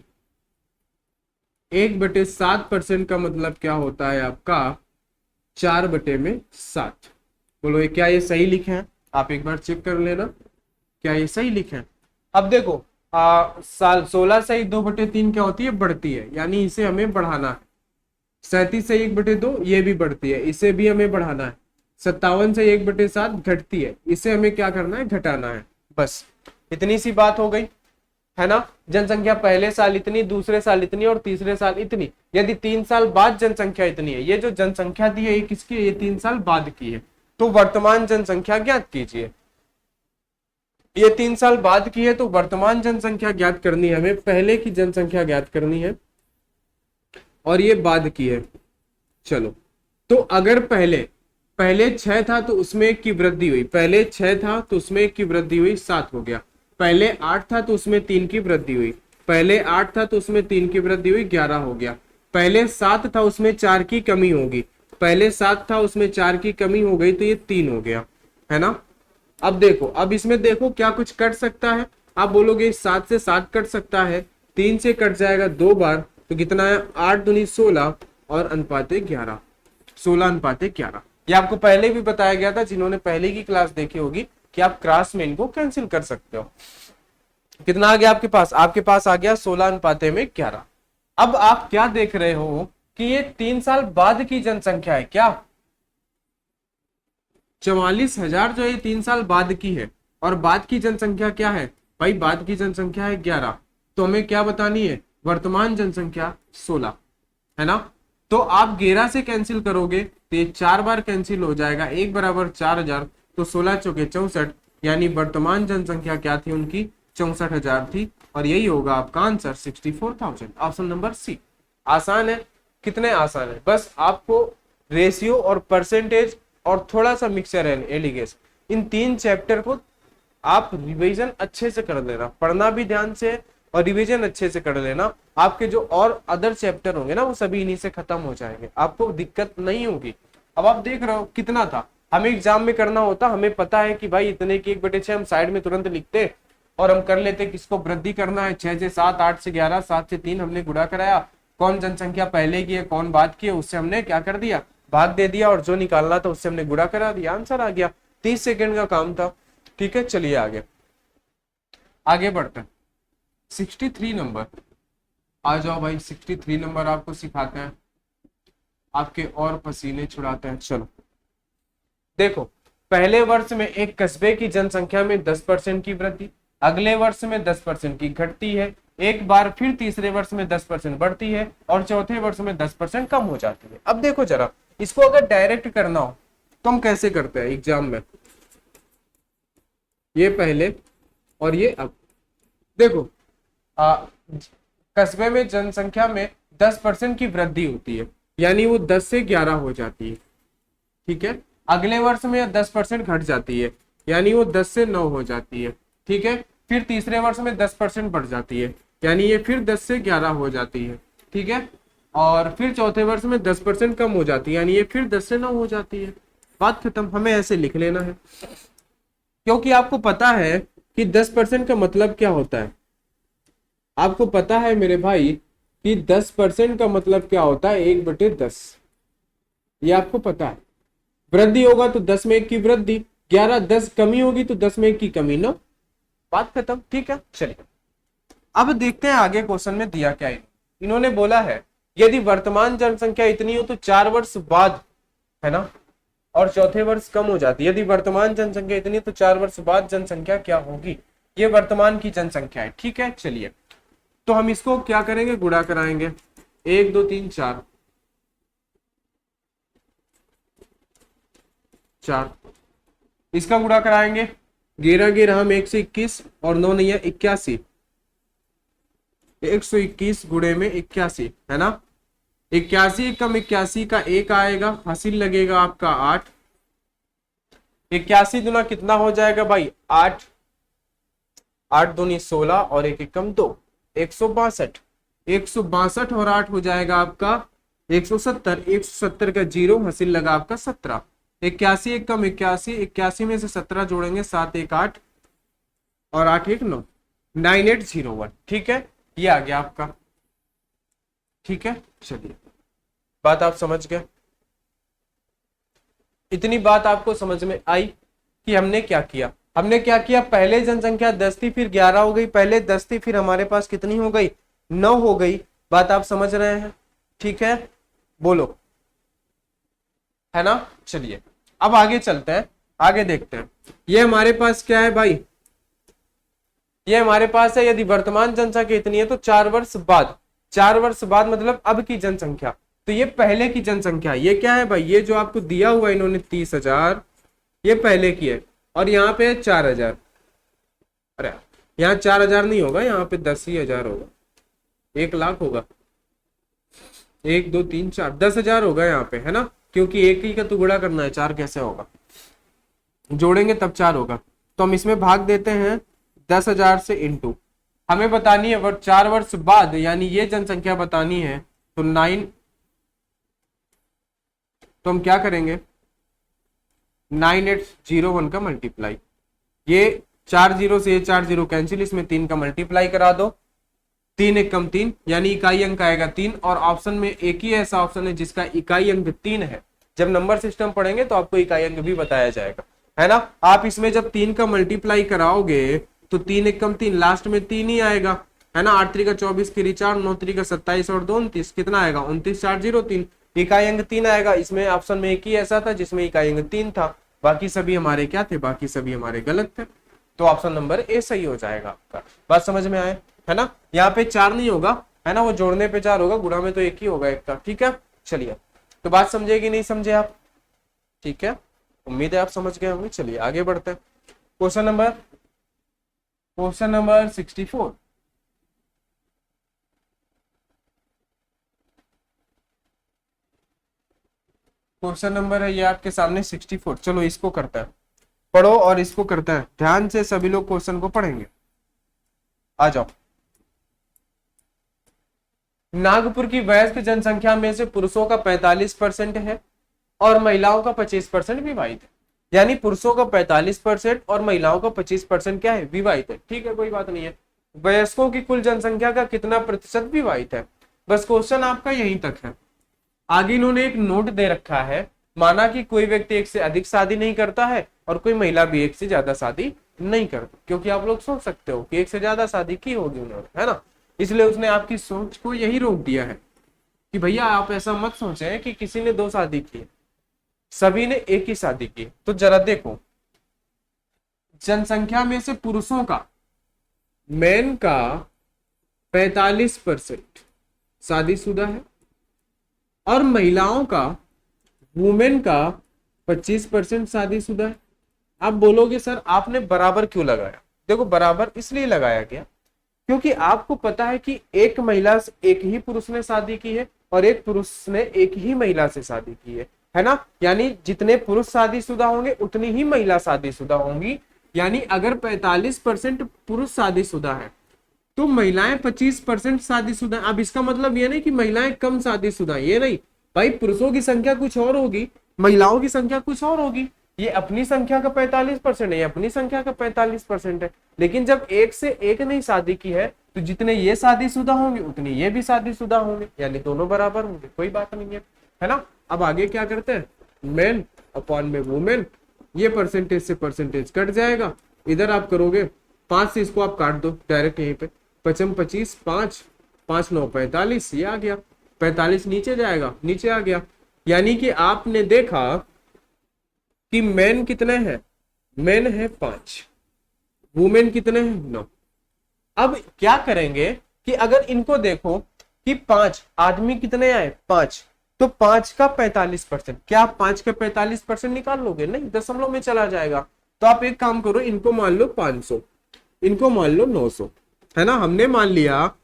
1/7% का मतलब क्या होता है आपका? 4/7। बोलो, ये क्या ये सही लिखे हैं? आप एक बार चेक कर लेना, क्या ये सही लिखे हैं? अब देखो, साल 16 सही 2/3 क्या होती है? बढ़ती है, यानी इसे हमें बढ़ाना है। 37 सही 1/2 ये भी बढ़ती है, इसे भी हमें बढ़ाना है। 57 सही 1/7 घटती है, इसे हमें क्या करना है? घटाना है। बस इतनी सी बात हो गई, है ना। जनसंख्या पहले साल इतनी, दूसरे साल इतनी, और तीसरे साल इतनी। यदि 3 साल बाद जनसंख्या इतनी है, ये जो जनसंख्या दी है ये किसकी है? ये 3 साल बाद की है। तो वर्तमान जनसंख्या ज्ञात कीजिए। ये 3 साल बाद की है, तो वर्तमान जनसंख्या ज्ञात करनी है हमें, पहले की जनसंख्या ज्ञात करनी है, और ये बाद की है। चलो, तो अगर पहले पहले 6 था तो उसमें 1 की वृद्धि हुई, पहले 6 था तो उसमें 1 की वृद्धि हुई, 7 हो गया। पहले 8 था तो उसमें 3 की वृद्धि हुई, पहले 8 था तो उसमें 3 की वृद्धि हुई, 11 हो गया। पहले 7 था उसमें 4 की कमी होगी, पहले 7 था उसमें 4 की कमी हो गई, तो ये 3 हो गया, है ना। अब देखो, अब इसमें देखो क्या कुछ कट सकता है? आप बोलोगे 7 से 7 कट सकता है, 3 से कट जाएगा 2 बार, तो कितना है? 8 दूनी 16, और अनुपाते 11। 16:11। ये आपको पहले भी बताया गया था, जिन्होंने पहले की क्लास देखी होगी, कि आप क्रॉस में इनको कैंसिल कर सकते हो। कितना आ गया आपके पास? आपके पास आ गया 16:11। अब आप क्या देख रहे हो कि ये 3 साल बाद की जनसंख्या है क्या? 44,000 जो है 3 साल बाद की है, और बाद की जनसंख्या क्या है भाई? बाद की जनसंख्या है 11। तो हमें क्या बतानी है? वर्तमान जनसंख्या 16, है ना। तो आप 11 से कैंसिल करोगे तो ये 4 बार कैंसिल हो जाएगा, 1 = 4,000, तो 16 × 4 = 64, यानी वर्तमान जनसंख्या क्या थी उनकी? 64,000 थी, और यही होगा आपका आंसर 64,000। Option number C. आसान है, कितने आसान है, बस आपको रेशियो और परसेंटेज और थोड़ा सा मिक्सचर है एलिगेस, इन 3 चैप्टर को आप रिवीजन अच्छे से कर लेना, पढ़ना भी ध्यान से और रिवीजन अच्छे से कर लेना। आपके जो और अदर चैप्टर होंगे ना, वो सभी इन्हीं से खत्म हो जाएंगे, आपको दिक्कत नहीं होगी। अब आप देख रहे हो कितना था, हमें एग्जाम में करना होता, हमें पता है कि भाई इतने की 1/6 हम साइड में तुरंत लिखते और हम कर लेते, किसको वृद्धि करना है? 6 से 7, 8 से 11, 7 से 3 हमने गुणा कराया, कौन जनसंख्या पहले की है कौन बाद की है, उससे हमने क्या कर दिया? भाग दे दिया, और जो निकालना था उससे हमने गुणा करा दिया, आंसर आ गया। 30 सेकंड का काम था। ठीक है, चलिए आगे आगे बढ़ते हैं। 63 नंबर, आ जाओ भाई, 63 नंबर आपको सिखाते हैं, आपके और पसीने छुड़ाते हैं। चलो देखो, पहले वर्ष में एक कस्बे की जनसंख्या में 10% की वृद्धि, अगले वर्ष में 10% की घटती है, एक बार फिर तीसरे वर्ष में 10% बढ़ती है, और चौथे वर्ष में 10% कम हो जाती है। अब देखो जरा, इसको अगर डायरेक्ट करना हो तो हम कैसे करते हैं एग्जाम में? ये पहले और ये अब। देखो, आ, कस्बे में जनसंख्या में 10% की वृद्धि होती है, यानी वो 10 से 11 हो जाती है। ठीक है, अगले वर्ष में 10% घट जाती है, यानी वो 10 से 9 हो जाती है। ठीक है, फिर तीसरे वर्ष में 10% बढ़ जाती है, यानी ये फिर 10 से 11 हो जाती है। ठीक है, और फिर चौथे वर्ष में 10% कम हो जाती है, यानी ये फिर 10 से 9 हो जाती है। बात खत्म, हमें ऐसे लिख लेना है, क्योंकि आपको पता है कि 10% का मतलब क्या होता है। आपको पता है मेरे भाई कि 10% का मतलब क्या होता है? 1/10, ये आपको पता है। वृद्धि होगा तो 10 में 1 की वृद्धि, 11 10 कमी होगी तो 10 में 1 की कमी, नो, बात खत्म। ठीक है, चलिए अब देखते हैं आगे क्वेश्चन में दिया क्या है। इन्होंने बोला है यदि वर्तमान जनसंख्या इतनी हो तो 4 वर्ष बाद, है ना, और चौथे वर्ष कम हो जाती है। यदि वर्तमान जनसंख्या इतनी है तो 4 वर्ष बाद जनसंख्या क्या होगी, ये वर्तमान की जनसंख्या है। ठीक है, चलिए तो हम इसको क्या करेंगे, गुणा कराएंगे, 1 2 3 4 4, इसका गुणा कराएंगे, 11 11 हम 121 और 9 नहीं है 81, 121 गुणे में 81, है ना, 81 कम 81 का 1 आएगा, हासिल लगेगा आपका 8, 81 दुना कितना हो जाएगा भाई 8, 8 दूनी 16 और 1 1 कम 2, 162, 162 और 8 हो जाएगा आपका 170, 170 का 0 हासिल लगा आपका 17, 81 1 कम 81, 81 में से 17 जोड़ेंगे 7 1 8 और 8 1 9, 9801। ठीक है, ये आ गया आपका। ठीक है, चलिए बात आप समझ गए, इतनी बात आपको समझ में आई कि हमने क्या किया। हमने क्या किया, पहले जनसंख्या 10 थी, फिर 11 हो गई, पहले 10 थी, फिर हमारे पास कितनी हो गई, 9 हो गई। बात आप समझ रहे हैं, ठीक है, बोलो, है ना। चलिए अब आगे चलते हैं, आगे देखते हैं। ये हमारे पास क्या है भाई, ये हमारे पास है यदि वर्तमान जनसंख्या इतनी है तो 4 वर्ष बाद, 4 वर्ष बाद मतलब अब की जनसंख्या, तो ये पहले की जनसंख्या, ये क्या है भाई, ये जो आपको दिया हुआ है इन्होंने 30,000, ये पहले की है, और यहाँ पे 4,000, अरे यहाँ 4,000 नहीं होगा, यहाँ पे 10,000 होगा, 1,00,000 होगा, 1 2 3 4 10,000 होगा यहाँ पे, है ना, क्योंकि एक ही का टुकड़ा करना है, 4 कैसे होगा, जोड़ेंगे तब 4 होगा। तो हम इसमें भाग देते हैं 10,000 से इंटू, हमें बतानी है 4 वर्ष बाद, यानी ये जनसंख्या बतानी है, तो 9, तो हम क्या करेंगे 9801 का मल्टीप्लाई, ये 4 0 से ये 4 0 कैंसिल, इसमें 3 का मल्टीप्लाई करा दो, 3 1 कम 3, यानी इकाई अंक आएगा 3, और ऑप्शन में एक ही ऐसा ऑप्शन है जिसका इकाई अंक 3 है। जब नंबर सिस्टम पढ़ेंगे तो आपको इकाई अंक भी बताया जाएगा, है ना। आप इसमें जब 3 का मल्टीप्लाई कराओगे तो 3 1 कम 3, लास्ट में 3 ही आएगा, है ना, 8 3 का 24 की 4, 9 3 का 27 और 2 29, कितना आएगा 29 4 0 3, इकाई अंक 3 आएगा। इसमें ऑप्शन में एक ही ऐसा था जिसमें इकाई अंक 3 था, बाकी सभी हमारे क्या थे, बाकी सभी हमारे गलत थे, तो ऑप्शन नंबर ए सही हो जाएगा आपका। बात समझ में आए, है ना। यहाँ पे 4 नहीं होगा, है ना, वो जोड़ने पे 4 होगा, गुणा में तो एक ही होगा एक का। ठीक है, चलिए तो बात समझे कि नहीं समझे आप, ठीक है, उम्मीद है आप समझ गए होंगे। चलिए आगे बढ़ते हैं, क्वेश्चन नंबर 64। क्वेश्चन नंबर है ये आपके सामने 64। चलो इसको करता है, पढ़ो और इसको करता है, ध्यान से सभी लोग क्वेश्चन को पढ़ेंगे। आ जाओ। नागपुर की वयस्क जनसंख्या में से पुरुषों का 45% है और महिलाओं का 25% विवाहित है, यानी पुरुषों का 45% और महिलाओं का 25% क्या है, विवाहित है। ठीक है, कोई बात नहीं है। वयस्कों की कुल जनसंख्या का कितना प्रतिशत विवाहित है, बस क्वेश्चन आपका यहीं तक है। आगे इन्होंने एक नोट दे रखा है, माना कि कोई व्यक्ति एक से अधिक शादी नहीं करता है और कोई महिला भी एक से ज्यादा शादी नहीं करती, क्योंकि आप लोग सोच सकते हो कि एक से ज्यादा शादी की होगी उन्होंने, है ना, इसलिए उसने आपकी सोच को यही रोक दिया है कि भैया आप ऐसा मत सोचे कि किसी ने 2 शादी की, सभी ने एक ही शादी की। तो जरा देखो, जनसंख्या में से पुरुषों का, मेन का 45% शादीशुदा है और महिलाओं का, वुमेन का 25% शादीशुदा है। आप बोलोगे सर आपने बराबर क्यों लगाया, देखो बराबर इसलिए लगाया गया क्योंकि आपको पता है कि एक महिला से एक ही पुरुष ने शादी की है और एक पुरुष ने एक ही महिला से शादी की है ना, यानी जितने पुरुष शादीशुदा होंगे उतनी ही महिला शादीशुदा होंगी, यानी अगर 45% पुरुष शादीशुदा है तो महिलाएं 25% शादीशुदा। अब इसका मतलब ये नहीं कि महिलाएं कम शादीशुदा, ये नहीं भाई, पुरुषों की संख्या कुछ और होगी, महिलाओं की संख्या कुछ और होगी। ये अपनी संख्या का 45% है, ये अपनी संख्या का 45% है, लेकिन जब एक से एक नहीं शादी की है तो जितने ये शादीशुदा होंगे उतने ये भी शादीशुदा होंगे, यानी दोनों बराबर होंगे, कोई बात नहीं है, है ना। अब आगे क्या करते हैं, मेन अपॉन में वुमेन ये परसेंटेज से परसेंटेज कट जाएगा, इधर आप करोगे 5 से इसको आप काट दो डायरेक्ट यहीं पे, 5 25, 5 5 9 45, ये आ गया 45 नीचे जाएगा, नीचे आ गया। यानी कि आपने देखा कि मेन कितने हैं, मेन है 5, वुमेन कितने हैं 9। अब क्या करेंगे कि अगर इनको देखो कि 5 आदमी कितने आए 5, तो 5 का 45%, क्या आप 5 का 45% निकाल लोगे? नहीं, दशमलव में चला जाएगा। तो आप एक काम करो, इनको मान लो 500, इनको मान लो 900, है ना। हमने मान लिया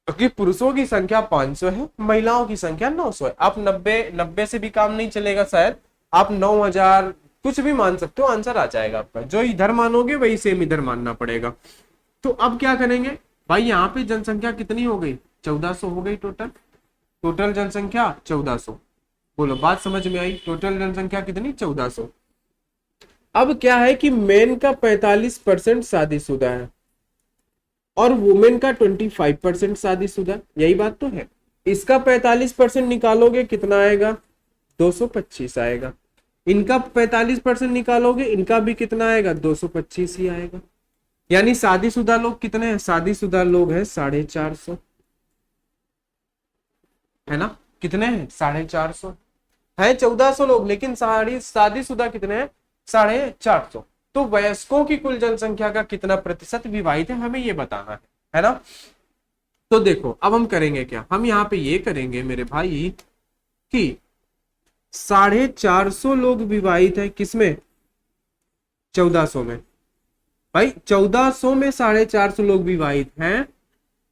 कि पुरुषों की संख्या 500 है, महिलाओं की संख्या 900 है। आप 90 से भी काम नहीं चलेगा, शायद आप 9000 कुछ भी मान सकते हो, आंसर आ जाएगा आपका। जो इधर मानोगे वही सेम इधर मानना पड़ेगा। तो अब क्या करेंगे भाई, यहाँ पे जनसंख्या कितनी हो गई? 1400 हो गई टोटल, टोटल जनसंख्या 1400। बोलो बात समझ में आई? टोटल जनसंख्या कितनी? 1400। अब क्या है कि मेन का 45% शादीशुदा है और वुमेन का 25% शादीशुदा, यही बात तो है। इसका 45% निकालोगे कितना आएगा? 225 आएगा। इनका 45% निकालोगे, इनका भी कितना आएगा? 225 ही आएगा। यानी शादीशुदा लोग कितने हैं? शादीशुदा लोग हैं 450, है ना। कितने हैं? 450 है, 1400 लोग, लेकिन शादीशुदा कितने हैं? 450। तो वयस्कों की कुल जनसंख्या का कितना प्रतिशत विवाहित है, हमें ये बताना है ना। तो देखो अब हम करेंगे क्या, हम यहाँ पे ये करेंगे मेरे भाई कि 450 लोग विवाहित है, किसमें? 1400 में। भाई 1400 में 450 लोग विवाहित हैं,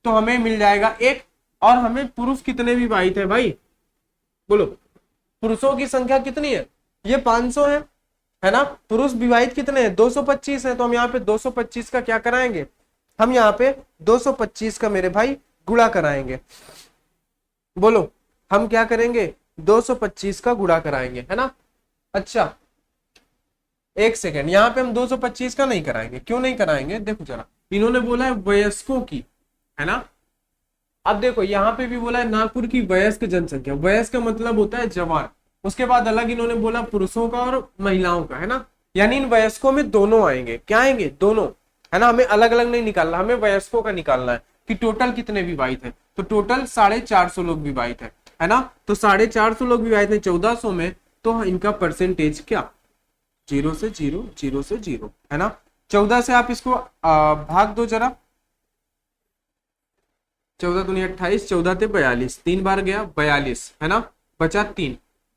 तो हमें मिल जाएगा एक। और हमें पुरुष कितने विवाहित है भाई? बोलो, पुरुषों की संख्या कितनी है? ये 500 है ना। पुरुष विवाहित कितने हैं? 225 है। तो हम यहाँ पे 225 का क्या कराएंगे? हम यहाँ पे 225 का मेरे भाई गुणा कराएंगे। बोलो, हम क्या करेंगे? 225 का गुणा कराएंगे, है ना। अच्छा एक सेकेंड, यहाँ पे हम 225 का नहीं कराएंगे। क्यों नहीं कराएंगे? देखो जरा, इन्होंने बोला है वयस्कों की, है ना। अब देखो यहाँ पे भी बोला है नागपुर की वयस्क जनसंख्या, वयस्क का मतलब होता है जवान। उसके बाद अलग इन्होंने बोला पुरुषों का और महिलाओं का, है ना। यानी इन वयस्कों में दोनों आएंगे। क्या आएंगे? दोनों, है ना। हमें अलग अलग नहीं निकालना, हमें वयस्कों का निकालना है कि टोटल कितने विवाहित है। तो टोटल 450 लोग विवाहित है ना। तो 450 लोग विवाहित है 1400 में, तो इनका परसेंटेज क्या? 0 से 0, 0 से 0, है ना। 14 से आप इसको भाग दो जरा, 14 दूनी 28, 14 थे 42, 3 बार गया 42, है ना। बचा 3,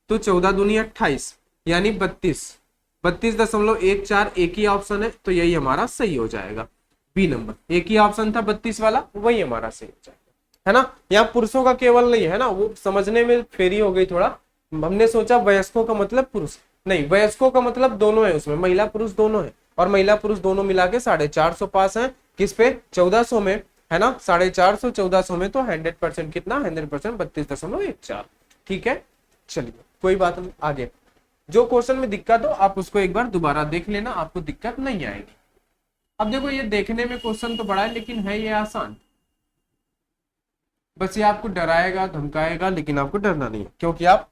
तो 14 दूनी 28 यानी 32.14, एक ही ऑप्शन है, तो यही हमारा सही हो जाएगा। बी नंबर एक ही ऑप्शन था 32 वाला, वही हमारा सही हो जाएगा, है ना। यहाँ पुरुषों का केवल नहीं है ना, वो समझने में फेरी हो गई थोड़ा। हमने सोचा वयस्कों का मतलब पुरुष, नहीं, वयस्कों का मतलब दोनों है, उसमें महिला पुरुष दोनों है, और महिला पुरुष दोनों मिला के 450 पास है। किस पे? 1400 में, है ना। 450 1400 में, तो 100% कितना? 100% 32.14। ठीक है, चलिए कोई बात नहीं। आगे जो क्वेश्चन में दिक्कत हो आप उसको एक बार दोबारा देख लेना, आपको दिक्कत नहीं आएगी। अब देखो ये देखने में क्वेश्चन तो बड़ा है, लेकिन है ये आसान। बस ये आपको डराएगा धमकाएगा, लेकिन आपको डरना नहीं है, क्योंकि आप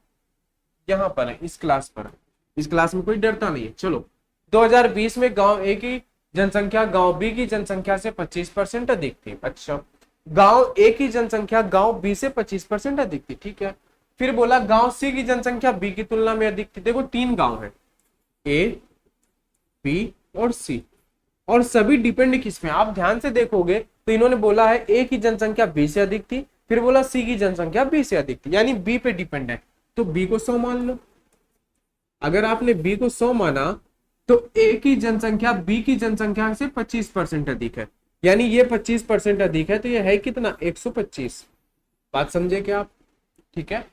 यहाँ पर है, इस क्लास पर है। इस क्लास में कोई डरता नहीं है। चलो, 2020 में गांव ए की जनसंख्या गांव बी की जनसंख्या से 25% अधिक थी। अच्छा, गांव ए की जनसंख्या गांव बी से 25% अधिक थी, ठीक है। फिर बोला गांव सी की जनसंख्या बी की तुलना में अधिक थी। देखो 3 गांव है, ए, बी और सी, और सभी डिपेंड किस में? आप ध्यान से देखोगे तो इन्होंने बोला है ए की जनसंख्या बी से अधिक थी, फिर बोला सी की जनसंख्या बी से अधिक थी, यानी बी पे डिपेंड है। तो बी को 100 मान लो। अगर आपने बी को 100 माना, तो ए की जनसंख्या बी की जनसंख्या से 25% अधिक है, यानी ये 25% अधिक है, तो ये है कितना? 125। बात समझे क्या आप? ठीक है।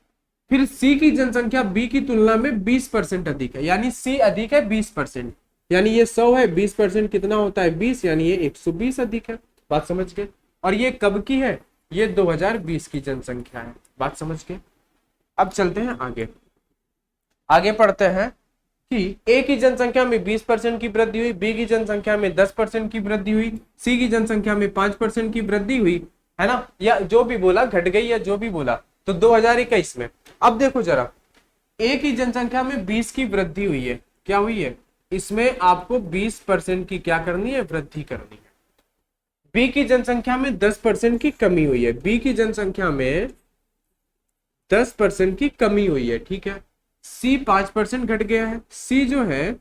फिर सी की जनसंख्या बी की तुलना में 20% अधिक है, यानी सी अधिक है 20%, यानी ये 100 है, 20% कितना होता है? 20, यानी ये 120 अधिक है। बात समझ गए? और ये कब की है? ये 2020 की जनसंख्या है। बात समझ गए? अब चलते हैं आगे, आगे पढ़ते हैं कि ए की जनसंख्या में 20% की वृद्धि हुई, बी की जनसंख्या में 10% की वृद्धि हुई, सी की जनसंख्या में 5% की वृद्धि हुई, है ना। या जो भी बोला, घट गई या जो भी बोला, तो 2021 में। अब देखो जरा, ए की जनसंख्या में 20 की वृद्धि हुई है, क्या हुई है, इसमें आपको 20% की क्या करनी है, वृद्धि करनी है। बी की जनसंख्या में 10% की कमी हुई है, बी की जनसंख्या में 10% की कमी हुई है, ठीक है। सी 5% घट गया है, सी जो है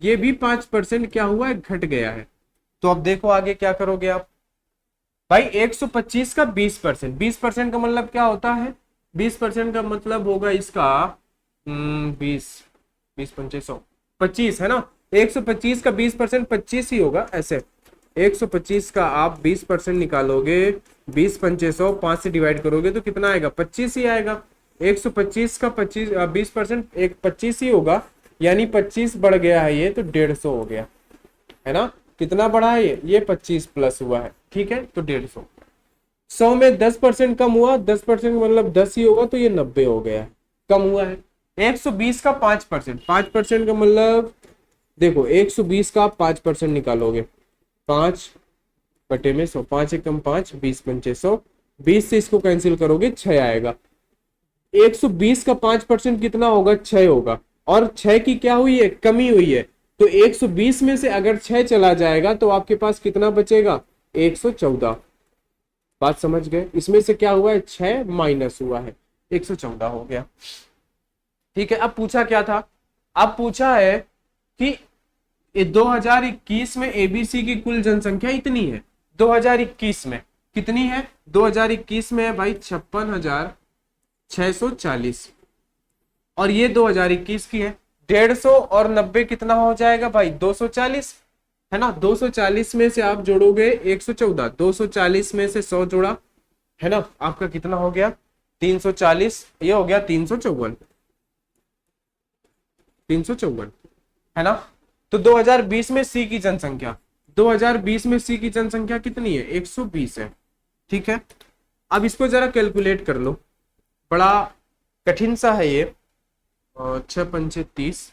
ये भी 5% क्या हुआ है, घट गया है। तो अब देखो आगे क्या करोगे आप भाई, 125 का 20%, 20% का मतलब क्या होता है, 20% का मतलब होगा इसका 20 20 25 100 25 है ना। 125 का 20% 25 ही होगा ऐसे। 125 का आप 20% निकालोगे, 20 25 100, 5 से डिवाइड करोगे तो कितना आएगा, 25 ही आएगा। 125 का 20% एक 25 ही होगा, यानी 25 बढ़ गया है ये, तो 150 हो गया है ना। कितना बढ़ा है ये 25 प्लस हुआ है, ठीक है, तो 150। 100 में 10% कम हुआ, 10% मतलब 10 ही होगा, तो ये 90 हो गया, कम हुआ है। 120 का 5%, 5% का मतलब देखो 120 का आप 5% निकालोगे, 5/100, 5 एकम 5, 20 25 100, 20 से इसको कैंसिल करोगे 6 आएगा। 120 का 5% कितना होगा, 6 होगा, और 6 की क्या हुई है, कमी हुई है। तो 120 में से अगर 6 चला जाएगा तो आपके पास कितना बचेगा, 114। बात समझ गए, इसमें से क्या हुआ है, 6 माइनस हुआ है, 114 हो गया, ठीक है। अब पूछा क्या था, अब पूछा है कि 2021 में एबीसी की कुल जनसंख्या इतनी है, 2021 में कितनी है, 2021 में है भाई 56,640, और ये 2021 की है। 150 और 90 कितना हो जाएगा भाई, 240 है ना। 240 में से आप जोड़ोगे 114, 240 में से 100 जोड़ा है ना, आपका कितना हो गया 340, ये हो गया 354, 354 है ना। तो 2020 में सी की जनसंख्या, 2020 में सी की जनसंख्या कितनी है, 120 है, ठीक है। अब इसको जरा कैलकुलेट कर लो, बड़ा कठिन सा है ये। 6 5 30,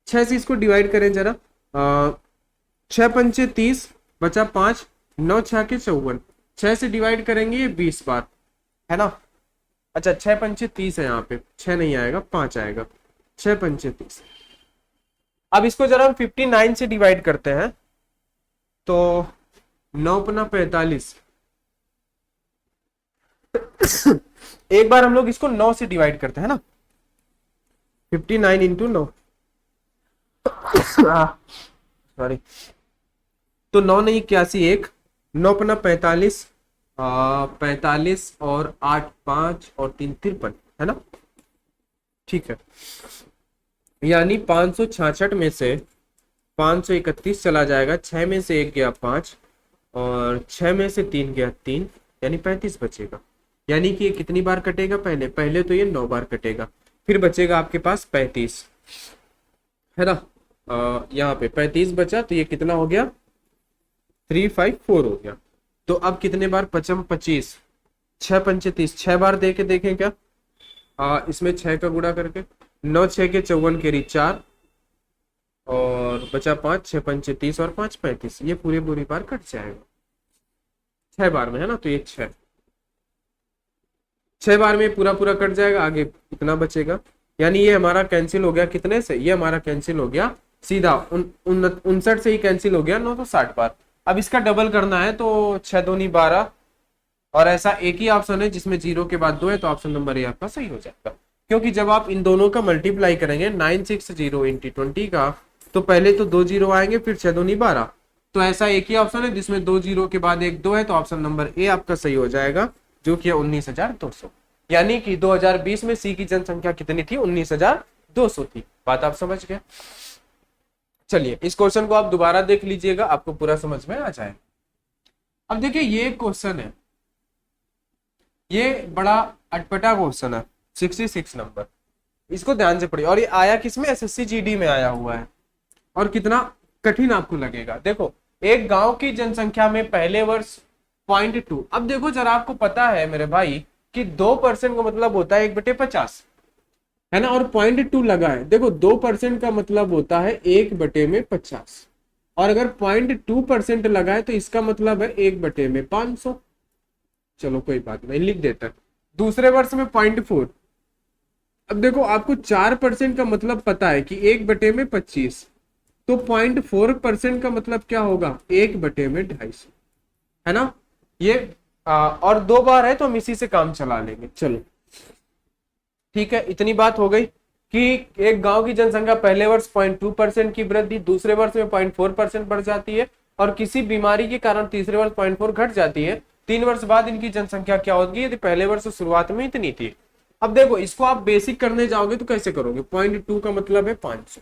6 से इसको डिवाइड करें जरा, 6 5 30 बचा 5, 9 6 के 54, 6 से डिवाइड करेंगे ये 20 बार है ना। अच्छा 6 5 30 है, यहाँ पे 6 नहीं आएगा, 5 आएगा, 6 5 30। अब इसको जरा हम 59 से डिवाइड करते हैं, तो 9×45 एक बार हम लोग इसको 9 से डिवाइड करते हैं ना, 59 इंटू 9, सॉरी, तो 9 नहीं 81, एक 9×45, 45 और 8 5 और 3 53 है ना, ठीक है। यानी 566 में से 531 चला जाएगा, 6 में से 1 गया 5, और 6 में से 3 गया 3, यानी 35 बचेगा। यानी कि ये कितनी बार कटेगा, पहले तो ये 9 बार कटेगा, फिर बचेगा आपके पास 35 है ना। यहाँ पे 35 बचा, तो ये कितना हो गया 354 हो गया। तो अब कितने बार, 25, 6 5 30, 6 बार दे के देखें क्या, इसमें 6 का गुणा करके, 9 6 के 54 केरी 4, और बचा 5, 6 5 30 और 5 35, ये पूरे बार कट जाएगा 6 बार में है ना। तो ये 6 बार में पूरा कट जाएगा, आगे कितना बचेगा, यानी ये हमारा कैंसिल हो गया कितने से, ये हमारा कैंसिल हो गया सीधा 59 से ही कैंसिल हो गया 960 बार। अब इसका डबल करना है, तो 6 दूनी 12, और ऐसा एक ही ऑप्शन है जिसमें 0 के बाद 2 है, तो ऑप्शन नंबर ए आपका सही हो जाएगा। क्योंकि जब आप इन दोनों का मल्टीप्लाई करेंगे 960 इंटू 20 का, तो पहले तो 2 0 आएंगे, फिर 6 दूनी 12, तो ऐसा एक ही ऑप्शन है जिसमें 2 0 के बाद एक 2 है, तो ऑप्शन नंबर ए आपका सही हो जाएगा, जो कि 19,200। यानी कि 2020 में सी की जनसंख्या कितनी थी, 19,200 थी। बात आप समझ गए। चलिए इस क्वेश्चन को आप दोबारा देख लीजिएगा, आपको पूरा समझ में आ जाए। अब देखिए ये क्वेश्चन है, ये बड़ा अटपटा क्वेश्चन है, 66 नंबर, इसको ध्यान से पढ़िए। और ये आया किसमें, एसएससी जीडी में आया हुआ है, और कितना कठिन आपको लगेगा। देखो एक गांव की जनसंख्या में पहले वर्ष 0.2, अब देखो जरा आपको पता है मेरे भाई कि 2% का मतलब होता है 1/50 है ना, और 0.2 लगा है। देखो 2% का मतलब होता है 1/50, और अगर 0.2% लगा है तो इसका मतलब है 1/500। चलो कोई बात नहीं, लिख देता है। दूसरे वर्ष में 0.4, अब देखो आपको 4% का मतलब पता है कि 1/25, तो 0.4% का मतलब क्या होगा, 1/250, है ना। ये और 2 बार है तो हम इसी से काम चला लेंगे। चलो ठीक है, इतनी बात हो गई कि एक गांव की जनसंख्या पहले वर्ष 0.2% की वृद्धि, दूसरे वर्ष में 0.4% बढ़ जाती है, और किसी बीमारी के कारण तीसरे वर्ष 0.4 घट जाती है। 3 वर्ष बाद इनकी जनसंख्या क्या होगी यदि पहले वर्ष शुरुआत में इतनी थी। अब देखो इसको आप बेसिक करने जाओगे तो कैसे करोगे, 0.2 का मतलब है 500।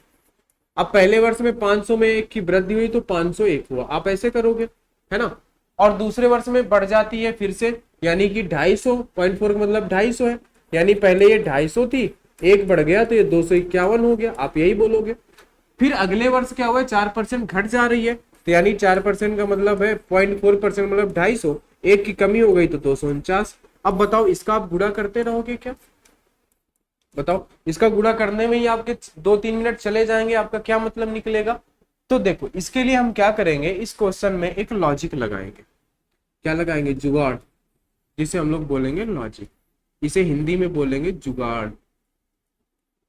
अब पहले वर्ष में 500 में 1 की वृद्धि हुई तो 501 हुआ, आप ऐसे करोगे, है ना। और दूसरे वर्ष में बढ़ जाती है फिर से, यानी कि 250, 0.4 का मतलब 250 है, यानी पहले ये 250 थी, 1 बढ़ गया तो ये 251 हो गया, आप यही बोलोगे। फिर अगले वर्ष क्या हुआ, 4% घट जा रही है, तो यानी 4% का मतलब है 0.4% मतलब 250, 1 की कमी हो गई तो 249। अब बताओ इसका आप गुणा करते रहोगे क्या, बताओ इसका गुणा करने में ही आपके 2-3 मिनट चले जाएंगे, आपका क्या मतलब निकलेगा। तो देखो इसके लिए हम क्या करेंगे, इस क्वेश्चन में एक लॉजिक लगाएंगे। क्या लगाएंगे, जुगाड़, जिसे हम लोग बोलेंगे लॉजिक, इसे हिंदी में बोलेंगे जुगाड़,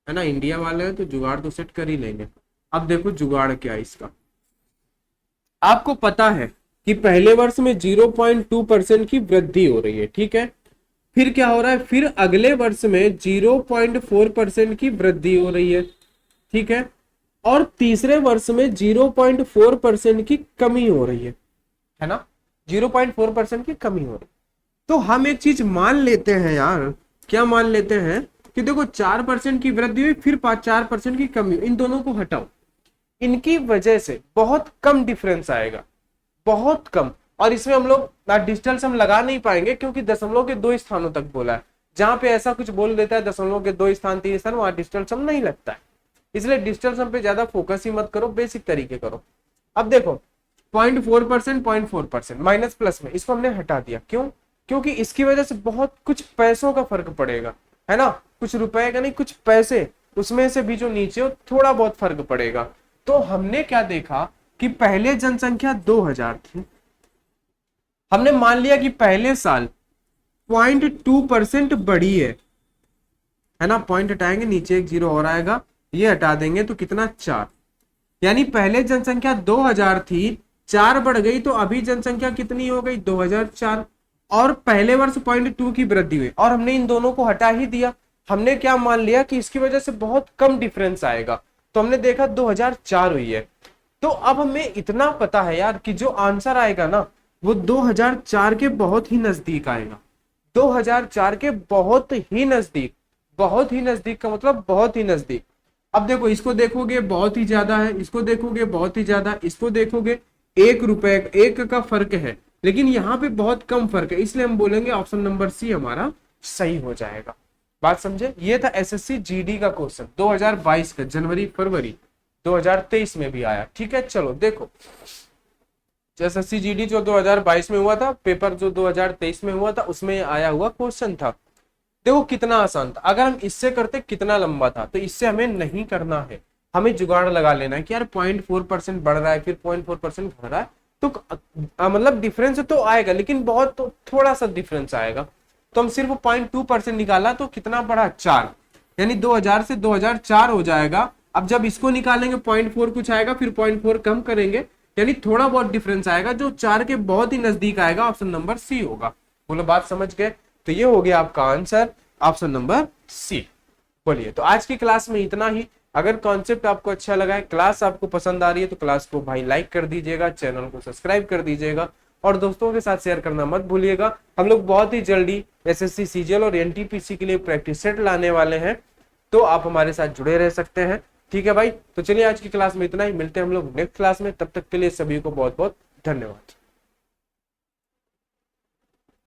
है ना। इंडिया वाले हैं तो जुगाड़ तो सेट कर ही लेंगे। अब देखो जुगाड़ क्या है इसका, आपको पता है कि पहले वर्ष में 0.2% की वृद्धि हो रही है, ठीक है। फिर क्या हो रहा है, फिर अगले वर्ष में 0.4% की वृद्धि हो रही है, ठीक है। और तीसरे वर्ष में 0.4% की कमी हो रही है ना, 0.4% की कमी हो रही है। तो हम एक चीज मान लेते हैं यार, क्या मान लेते हैं कि देखो 4% की वृद्धि हुई, फिर 4% की कमी, इन दोनों को हटाओ, इनकी वजह से बहुत कम डिफरेंस आएगा, बहुत कम। और इसमें हम लोग डिजिटल सम लगा नहीं पाएंगे क्योंकि दशमलव के 2 स्थानों तक बोला है। जहां पे ऐसा कुछ बोल देता है दशमलव के 2 स्थान 3 स्थान, वहां डिजिटल सम नहीं लगता है। इसलिए डिजिटल सम पे ज्यादा फोकस ही मत करो, बेसिक तरीके करो। अब देखो 0.4%, 0.4% माइनस प्लस में इसको हमने हटा दिया, क्यों, क्योंकि इसकी वजह से बहुत कुछ पैसों का फर्क पड़ेगा, है ना। कुछ रुपए का नहीं, कुछ पैसे, उसमें से भी जो नीचे हो थोड़ा बहुत फर्क पड़ेगा। तो हमने क्या देखा कि पहले जनसंख्या 2000 थी, हमने मान लिया कि पहले साल 0.2% बढ़ी है ना। पॉइंट हटाएंगे, नीचे एक जीरो और आएगा, ये हटा देंगे तो कितना, 4। यानी पहले जनसंख्या 2000 थी, 4 बढ़ गई तो अभी जनसंख्या कितनी हो गई, 2004। और पहले वर्ष 0.2 की वृद्धि हुई, और हमने इन दोनों को हटा ही दिया। हमने क्या मान लिया कि इसकी वजह से बहुत कम डिफरेंस आएगा, तो हमने देखा 2004 हुई है। तो अब हमें इतना पता है यार कि जो आंसर आएगा ना वो 2004 के बहुत ही नजदीक आएगा, 2004 के बहुत ही नजदीक, बहुत ही नजदीक का मतलब बहुत ही नजदीक। अब देखो इसको देखोगे बहुत ही ज्यादा है, इसको देखोगे बहुत ही ज्यादा, इसको देखोगे 1 रुपए 1 का फर्क है, लेकिन यहाँ पे बहुत कम फर्क है, इसलिए हम बोलेंगे ऑप्शन नंबर सी हमारा सही हो जाएगा। बात समझे, ये था एसएससी जीडी का क्वेश्चन 2022 का, जनवरी फरवरी 2023 में भी आया, ठीक है। चलो देखो एसएससी जीडी जो 2022 में हुआ था, पेपर जो 2023 में हुआ था उसमें आया हुआ क्वेश्चन था। देखो कितना आसान था, अगर हम इससे करते कितना लंबा था, तो इससे हमें नहीं करना है, हमें जुगाड़ लगा लेना है कि यार 0.4% बढ़ रहा है फिर 0.4% घट रहा है, तो मतलब डिफरेंस तो आएगा लेकिन बहुत तो थोड़ा सा डिफरेंस आएगा। तो हम सिर्फ 0.2% निकाला तो कितना बढ़ा, 4, यानी 2000 से 2004 हो जाएगा। अब जब इसको निकालेंगे 0.4 कुछ आएगा, फिर 0.4 कम करेंगे, यानी थोड़ा बहुत डिफरेंस आएगा जो 4 के बहुत ही नजदीक आएगा, ऑप्शन नंबर सी होगा। बोलो बात समझ गए, तो ये हो गया आपका आंसर, ऑप्शन नंबर सी। बोलिए, तो आज की क्लास में इतना ही। अगर कॉन्सेप्ट आपको अच्छा लगा है, क्लास आपको पसंद आ रही है, तो क्लास को भाई लाइक कर दीजिएगा, चैनल को सब्सक्राइब कर दीजिएगा और दोस्तों के साथ शेयर करना मत भूलिएगा। हम लोग बहुत ही जल्दी एसएससी सीजीएल और एनटीपीसी के लिए प्रैक्टिस सेट लाने वाले हैं, तो आप हमारे साथ जुड़े रह सकते हैं, ठीक है भाई। तो चलिए आज की क्लास में इतना ही, मिलते हैं हम लोग नेक्स्ट क्लास में, तब तक के लिए सभी को बहुत बहुत धन्यवाद।